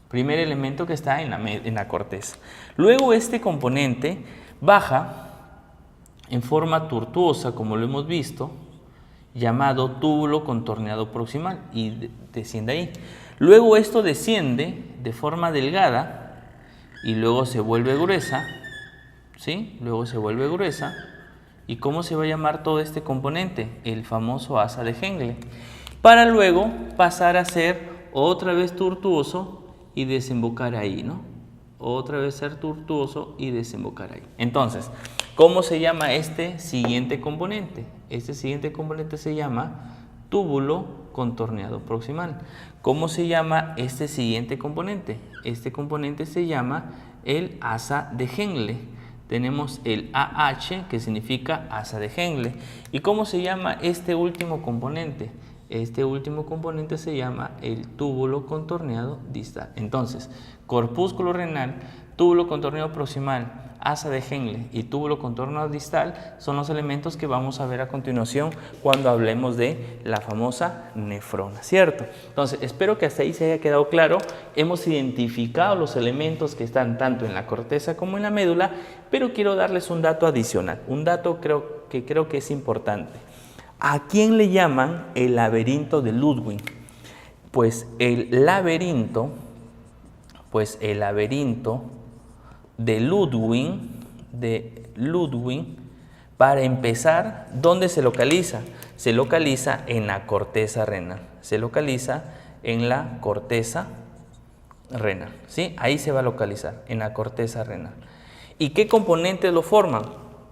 Primer elemento que está en la corteza. Luego este componente baja en forma tortuosa, como lo hemos visto, llamado túbulo contorneado proximal, y desciende ahí. Luego esto desciende de forma delgada y luego se vuelve gruesa, ¿sí? Luego se vuelve gruesa. ¿Y cómo se va a llamar todo este componente? El famoso asa de Henle, para luego pasar a ser otra vez tortuoso y desembocar ahí, ¿no? Otra vez ser tortuoso y desembocar ahí. Entonces, ¿cómo se llama este siguiente componente? Este siguiente componente se llama túbulo contorneado proximal. ¿Cómo se llama este siguiente componente? Este componente se llama el asa de Henle. Tenemos el AH, que significa asa de Henle. ¿Y cómo se llama este último componente? Este último componente se llama el túbulo contorneado distal. Entonces, corpúsculo renal, túbulo contorneado proximal, asa de Henle y túbulo contorneado distal son los elementos que vamos a ver a continuación cuando hablemos de la famosa nefrona, ¿cierto? Entonces, espero que hasta ahí se haya quedado claro. Hemos identificado los elementos que están tanto en la corteza como en la médula, pero quiero darles un dato adicional, un dato que creo que es importante. ¿A quién le llaman el laberinto de Ludwig? Pues el laberinto de Ludwig, para empezar, ¿dónde se localiza? Se localiza en la corteza renal. Se localiza en la corteza renal, ¿sí? Ahí se va a localizar, en la corteza renal. ¿Y qué componentes lo forman?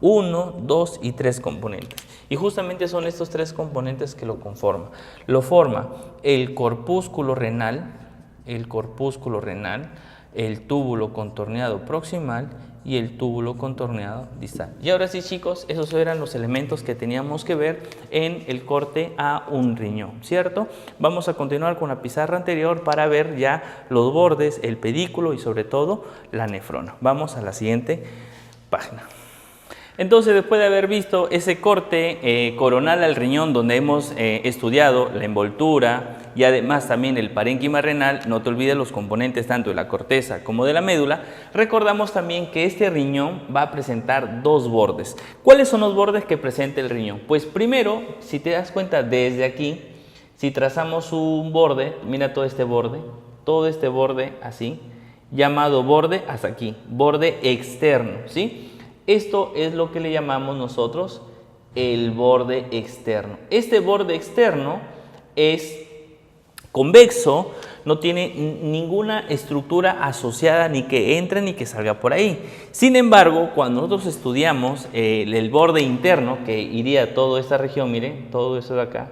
1, 2 y 3 componentes. Y justamente son estos 3 componentes que lo conforman. Lo forma el corpúsculo renal, el túbulo contorneado proximal y el túbulo contorneado distal. Y ahora sí, chicos, esos eran los elementos que teníamos que ver en el corte a un riñón, ¿cierto? Vamos a continuar con la pizarra anterior para ver ya los bordes, el pedículo y sobre todo la nefrona. Vamos a la siguiente página. Entonces, después de haber visto ese corte coronal al riñón, donde hemos estudiado la envoltura y además también el parénquima renal, no te olvides los componentes tanto de la corteza como de la médula, recordamos también que este riñón va a presentar 2 bordes. ¿Cuáles son los bordes que presenta el riñón? Pues primero, si te das cuenta desde aquí, si trazamos un borde, mira todo este borde así, llamado borde hasta aquí, borde externo, ¿sí? Esto es lo que le llamamos nosotros el borde externo. Este borde externo es convexo, no tiene ninguna estructura asociada ni que entre ni que salga por ahí. Sin embargo, cuando nosotros estudiamos el borde interno, que iría a toda esta región, miren, todo eso de acá,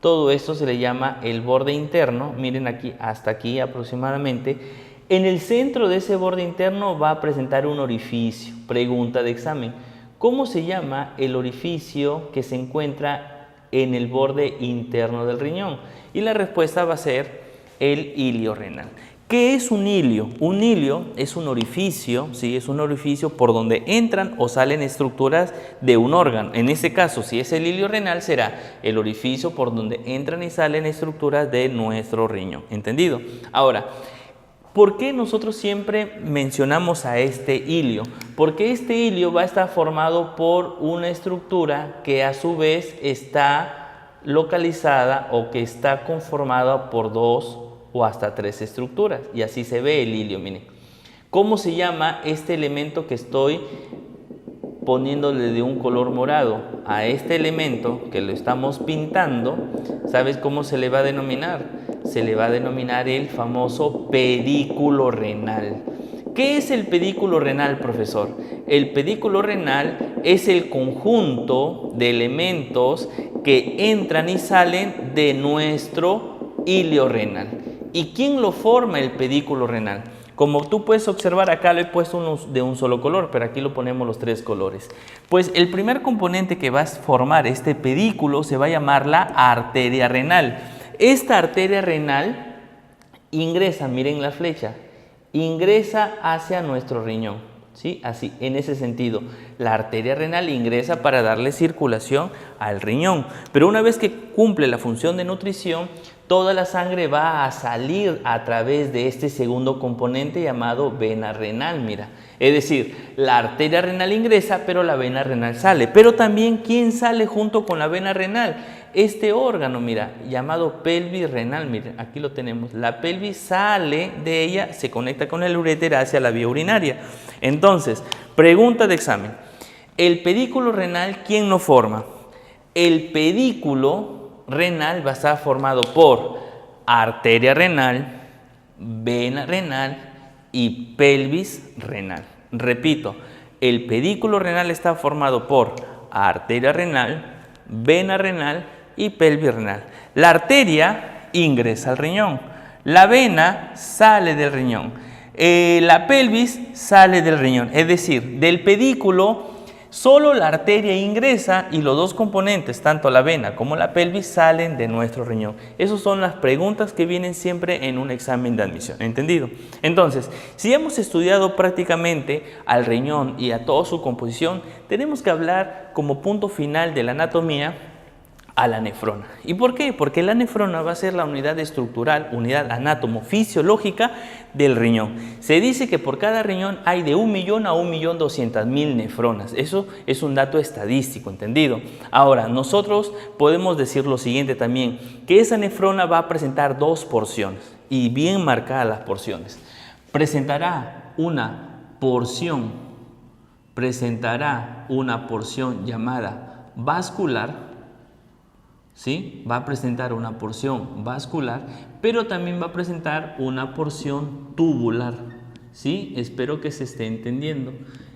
todo esto se le llama el borde interno, miren aquí, hasta aquí aproximadamente. En el centro de ese borde interno va a presentar un orificio. Pregunta de examen: ¿cómo se llama el orificio que se encuentra en el borde interno del riñón? Y la respuesta va a ser el ilio renal. ¿Qué es un ilio? Un ilio es un orificio, ¿sí? Es un orificio por donde entran o salen estructuras de un órgano. En este caso, si es el ilio renal, será el orificio por donde entran y salen estructuras de nuestro riñón. ¿Entendido? Ahora, ¿por qué nosotros siempre mencionamos a este ilio? Porque este ilio va a estar formado por una estructura que a su vez está localizada o que está conformada por 2 o hasta 3 estructuras, y así se ve el ilio. Miren, ¿cómo se llama este elemento que estoy poniéndole de un color morado a este elemento que lo estamos pintando? ¿Sabes cómo se le va a denominar? Se le va a denominar el famoso pedículo renal. ¿Qué es el pedículo renal, profesor? El pedículo renal es el conjunto de elementos que entran y salen de nuestro ilio renal. ¿Y quién lo forma el pedículo renal? Como tú puedes observar, acá lo he puesto unos de un solo color, pero aquí lo ponemos los 3 colores. Pues el primer componente que va a formar este pedículo se va a llamar la arteria renal. Esta arteria renal ingresa, miren la flecha, ingresa hacia nuestro riñón, ¿sí? Así, en ese sentido, la arteria renal ingresa para darle circulación al riñón. Pero una vez que cumple la función de nutrición, toda la sangre va a salir a través de este segundo componente llamado vena renal, mira. Es decir, la arteria renal ingresa, pero la vena renal sale. Pero también, ¿quién sale junto con la vena renal? Este órgano, mira, llamado pelvis renal, mira, aquí lo tenemos. La pelvis sale de ella, se conecta con el uréter hacia la vía urinaria. Entonces, pregunta de examen: ¿el pedículo renal quién lo forma? El pedículo renal va a estar formado por arteria renal, vena renal y pelvis renal. Repito, el pedículo renal está formado por arteria renal, vena renal y pelvis renal. La arteria ingresa al riñón, la vena sale del riñón, la pelvis sale del riñón. Es decir, del pedículo solo la arteria ingresa y los 2 componentes, tanto la vena como la pelvis, salen de nuestro riñón. Esas son las preguntas que vienen siempre en un examen de admisión. ¿Entendido? Entonces, si hemos estudiado prácticamente al riñón y a toda su composición, tenemos que hablar como punto final de la anatomía a la nefrona. ¿Y por qué? Porque la nefrona va a ser la unidad estructural, unidad anátomo-fisiológica del riñón. Se dice que por cada riñón hay de 1 millón a 1.200.000 nefronas. Eso es un dato estadístico, ¿entendido? Ahora, nosotros podemos decir lo siguiente también, que esa nefrona va a presentar 2 porciones, y bien marcadas las porciones. Presentará una porción llamada vascular, ¿sí? Va a presentar una porción vascular, pero también va a presentar una porción tubular, ¿sí? Espero que se esté entendiendo.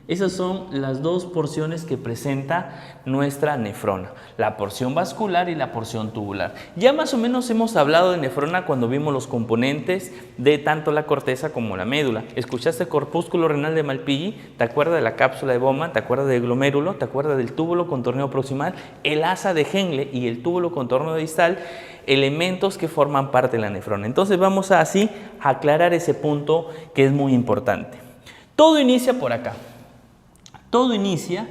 Esas son las 2 porciones que presenta nuestra nefrona, la porción vascular y la porción tubular. Ya más o menos hemos hablado de nefrona cuando vimos los componentes de tanto la corteza como la médula. ¿Escuchaste corpúsculo renal de Malpighi? ¿Te acuerdas de la cápsula de Bowman? ¿Te acuerdas del glomérulo? ¿Te acuerdas del túbulo contorneo proximal? El asa de Henle y el túbulo contorneo distal, elementos que forman parte de la nefrona. Entonces vamos a así aclarar ese punto que es muy importante. Todo inicia por acá. Todo inicia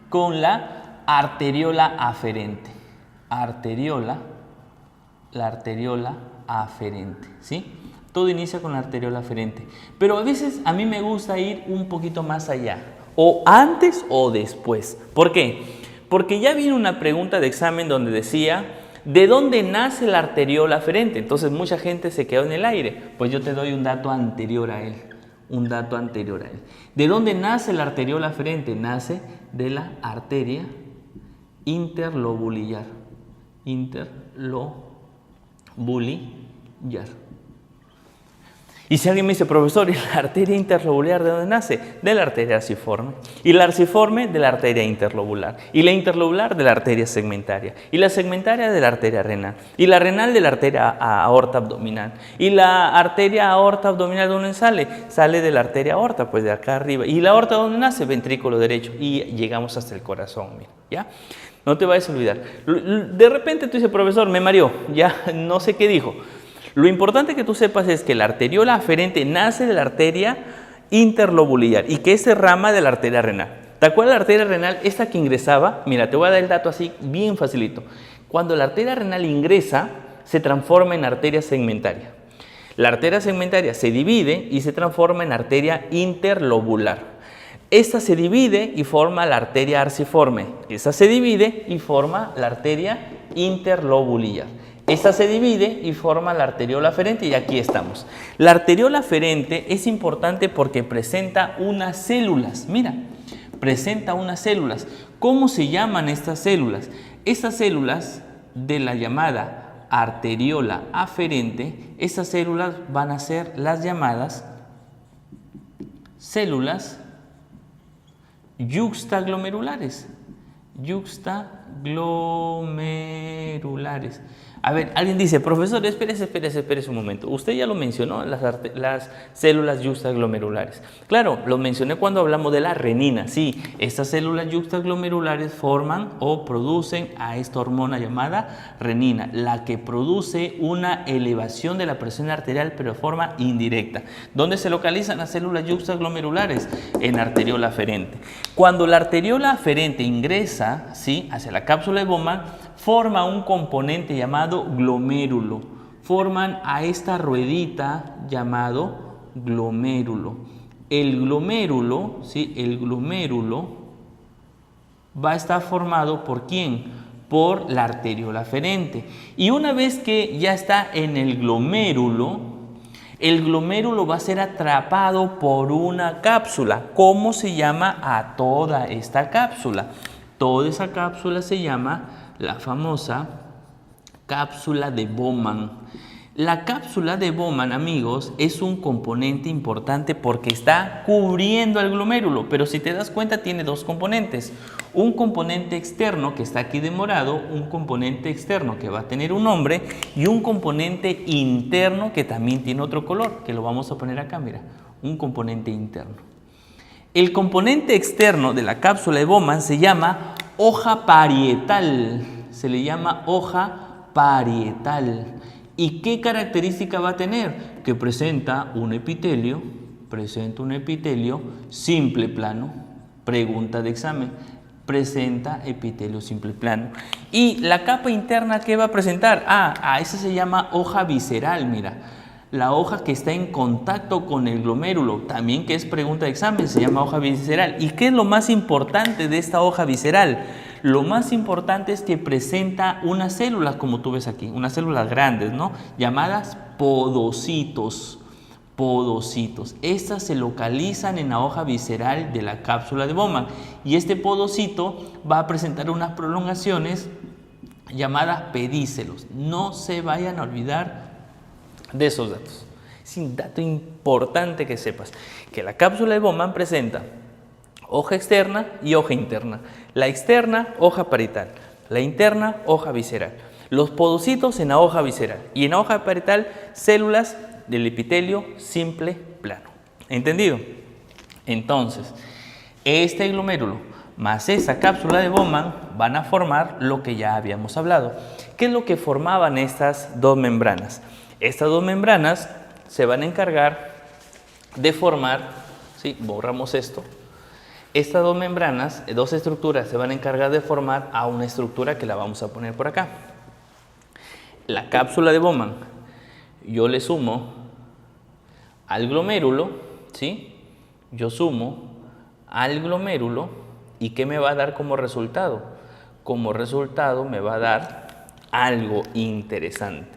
con la arteriola aferente. La arteriola aferente, ¿sí? Todo inicia con la arteriola aferente. Pero a veces a mí me gusta ir un poquito más allá, o antes o después. ¿Por qué? Porque ya viene una pregunta de examen donde decía, ¿de dónde nace la arteriola aferente? Entonces mucha gente se quedó en el aire. Pues yo te doy un dato anterior a él. un dato anterior a él. ¿De dónde nace la arteriola aferente? Nace de la arteria interlobular. Y si alguien me dice, profesor, ¿y la arteria interlobular de dónde nace? De la arteria arciforme. Y la arciforme de la arteria interlobular. Y la interlobular de la arteria segmentaria. Y la segmentaria de la arteria renal. Y la renal de la arteria aorta abdominal. Y la arteria aorta abdominal, ¿de dónde sale? Sale de la arteria aorta, pues de acá arriba. ¿Y la aorta dónde nace? Ventrículo derecho. Y llegamos hasta el corazón, mira, ¿ya? No te vayas a olvidar. De repente tú dices, profesor, me mareó, ya no sé qué dijo. Lo importante que tú sepas es que la arteriola aferente nace de la arteria interlobular y que es rama de la arteria renal. ¿Te acuerdas de la arteria renal? Esta que ingresaba, mira, te voy a dar el dato así bien facilito. Cuando la arteria renal ingresa, se transforma en arteria segmentaria. La arteria segmentaria se divide y se transforma en arteria interlobular. Esta se divide y forma la arteria arciforme. Esta se divide y forma la arteria interlobular. Esta se divide y forma la arteriola aferente y aquí estamos. La arteriola aferente es importante porque presenta unas células. Mira, presenta unas células. ¿Cómo se llaman estas células? Estas células de la llamada arteriola aferente, estas células van a ser las llamadas células yuxtaglomerulares. Yuxtaglomerulares. A ver, alguien dice, profesor, espérese un momento. Usted ya lo mencionó, las células yuxtaglomerulares. Claro, lo mencioné cuando hablamos de la renina. Sí, estas células yuxtaglomerulares forman o producen a esta hormona llamada renina, la que produce una elevación de la presión arterial, pero de forma indirecta. ¿Dónde se localizan las células yuxtaglomerulares? En arteriola aferente. Cuando la arteriola aferente ingresa, ¿sí?, hacia la cápsula de Bowman, forma un componente llamado glomérulo. Forman a esta ruedita llamado glomérulo. El glomérulo, ¿sí?, el glomérulo va a estar formado ¿por quién? Por la arteriola aferente. Y una vez que ya está en el glomérulo va a ser atrapado por una cápsula. ¿Cómo se llama a toda esta cápsula? Toda esa cápsula se llama la famosa cápsula de Bowman. La cápsula de Bowman, amigos, es un componente importante porque está cubriendo el glomérulo, pero si te das cuenta tiene dos componentes. Un componente externo que está aquí de morado, un componente externo que va a tener un nombre y un componente interno que también tiene otro color, que lo vamos a poner acá, mira, un componente interno. El componente externo de la cápsula de Bowman se llama hoja parietal, se le llama hoja parietal. ¿Y qué característica va a tener? Que presenta un epitelio simple plano. Pregunta de examen, presenta epitelio simple plano. ¿Y la capa interna qué va a presentar? Esa se llama hoja visceral, mira. La hoja que está en contacto con el glomérulo, también que es pregunta de examen, se llama hoja visceral. ¿Y qué es lo más importante de esta hoja visceral? Lo más importante es que presenta unas células, como tú ves aquí, unas células grandes, ¿no?, llamadas podocitos. Podocitos. Estas se localizan en la hoja visceral de la cápsula de Bowman. Y este podocito va a presentar unas prolongaciones llamadas pedícelos. No se vayan a olvidar de esos datos. Es un dato importante que sepas que la cápsula de Bowman presenta hoja externa y hoja interna. La externa, hoja parietal. La interna, hoja visceral. Los podocitos en la hoja visceral. Y en la hoja parietal, células del epitelio simple plano. ¿Entendido? Entonces, este glomérulo más esa cápsula de Bowman van a formar lo que ya habíamos hablado. ¿Qué es lo que formaban estas dos membranas? Estas dos membranas se van a encargar de formar, ¿sí?, borramos esto. Estas dos membranas, dos estructuras, se van a encargar de formar a una estructura que la vamos a poner por acá. La cápsula de Bowman, yo le sumo al glomérulo, ¿sí? Yo sumo al glomérulo, ¿y qué me va a dar como resultado? Como resultado me va a dar algo interesante.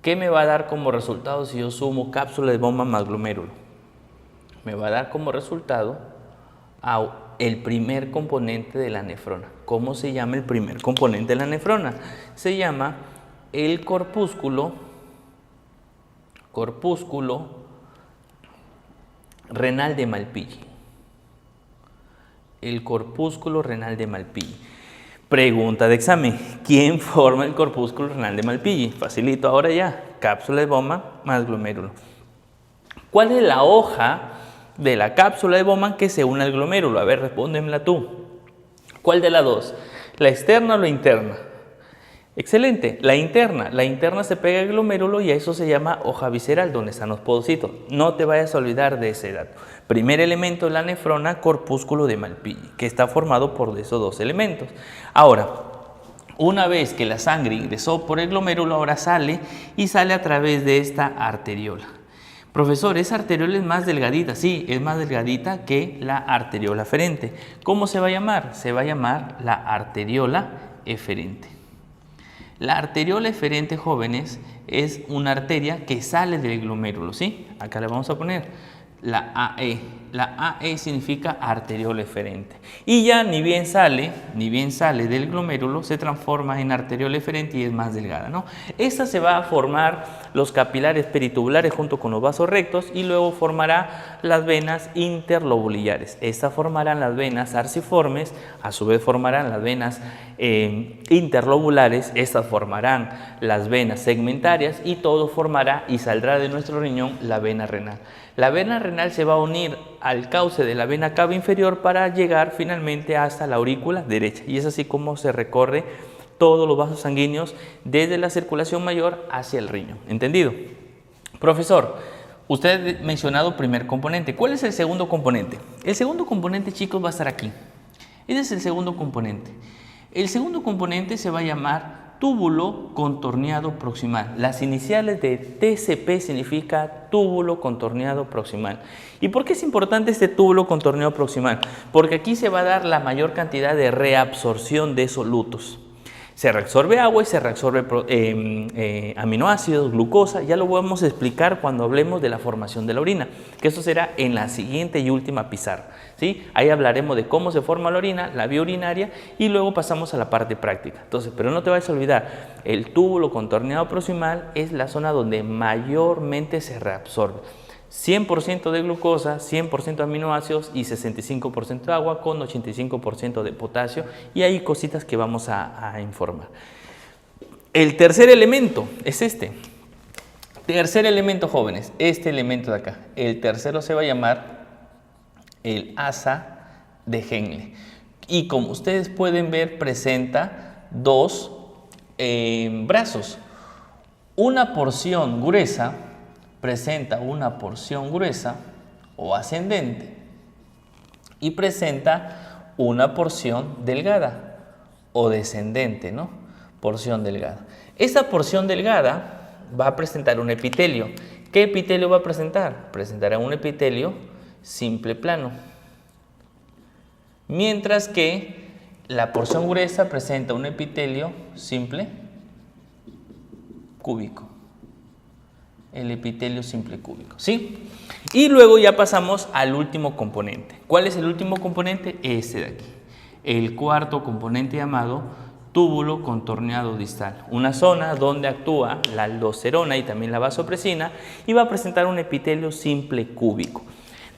¿Qué me va a dar como resultado si yo sumo cápsula de Bowman más glomérulo? me va a dar como resultado el primer componente de la nefrona. ¿Cómo se llama el primer componente de la nefrona? Se llama el corpúsculo renal de Malpighi. El corpúsculo renal de Malpighi. Pregunta de examen: ¿quién forma el corpúsculo renal de Malpighi? Facilito ahora ya. Cápsula de Bowman más glomérulo. ¿Cuál es la hoja de la cápsula de Bowman que se une al glomérulo? A ver, respóndemela tú. ¿Cuál de las dos? ¿La externa o la interna? Excelente, la interna. La interna se pega al glomérulo y a eso se llama hoja visceral, donde están los podocitos. No te vayas a olvidar de ese dato. Primer elemento de la nefrona, corpúsculo de Malpighi, que está formado por esos dos elementos. Ahora, una vez que la sangre ingresó por el glomérulo, ahora sale y sale a través de esta arteriola. Profesor, esa arteriola es más delgadita. Sí, es más delgadita que la arteriola eferente. ¿Cómo se va a llamar? Se va a llamar la arteriola eferente. La arteriola eferente, jóvenes, es una arteria que sale del glomérulo, ¿sí? Acá le vamos a poner la AE. La AE significa arteriola eferente. Y ya ni bien sale del glomérulo, se transforma en arteriola eferente y es más delgada, ¿no? Esta se va a formar los capilares peritubulares junto con los vasos rectos y luego formará las venas interlobulares. Estas formarán las venas arciformes, a su vez formarán las venas interlobulares, estas formarán las venas segmentarias y todo formará y saldrá de nuestro riñón la vena renal. La vena renal se va a unir al cauce de la vena cava inferior para llegar finalmente hasta la aurícula derecha, y es así como se recorre todos los vasos sanguíneos desde la circulación mayor hacia el riñón. ¿Entendido? Profesor, usted ha mencionado primer componente. ¿Cuál es el segundo componente? El segundo componente, chicos, va a estar aquí. Ese es el segundo componente. El segundo componente se va a llamar túbulo contorneado proximal. Las iniciales de TCP significa túbulo contorneado proximal. ¿Y por qué es importante este túbulo contorneado proximal? Porque aquí se va a dar la mayor cantidad de reabsorción de solutos. Se reabsorbe agua y se reabsorbe aminoácidos, glucosa. Ya lo vamos a explicar cuando hablemos de la formación de la orina, que eso será en la siguiente y última pizarra, ¿sí? Ahí hablaremos de cómo se forma la orina, la vía urinaria, y luego pasamos a la parte práctica. Entonces, pero no te vayas a olvidar, el túbulo contorneado proximal es la zona donde mayormente se reabsorbe. 100% de glucosa, 100% de aminoácidos y 65% de agua con 85% de potasio, y hay cositas que vamos a informar. El tercer elemento es este. Tercer elemento, jóvenes, este elemento de acá. El tercero se va a llamar el asa de Henle. Y como ustedes pueden ver, presenta dos brazos. Una porción gruesa presenta una porción gruesa o ascendente y presenta una porción delgada o descendente, ¿no? Porción delgada. Esta porción delgada va a presentar un epitelio. ¿Qué epitelio va a presentar? Presentará un epitelio simple plano. Mientras que la porción gruesa presenta un epitelio simple cúbico. El epitelio simple cúbico, ¿sí? Y luego ya pasamos al último componente. ¿Cuál es el último componente? Este de aquí. El cuarto componente llamado túbulo contorneado distal. Una zona donde actúa la aldosterona y también la vasopresina y va a presentar un epitelio simple cúbico.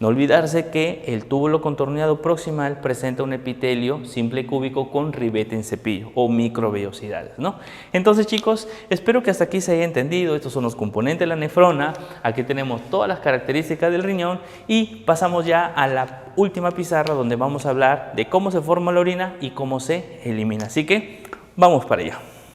No olvidarse que el túbulo contorneado proximal presenta un epitelio simple cúbico con ribete en cepillo o microvellosidades, ¿no? Entonces, chicos, espero que hasta aquí se haya entendido. Estos son los componentes de la nefrona. Aquí tenemos todas las características del riñón y pasamos ya a la última pizarra donde vamos a hablar de cómo se forma la orina y cómo se elimina. Así que vamos para allá.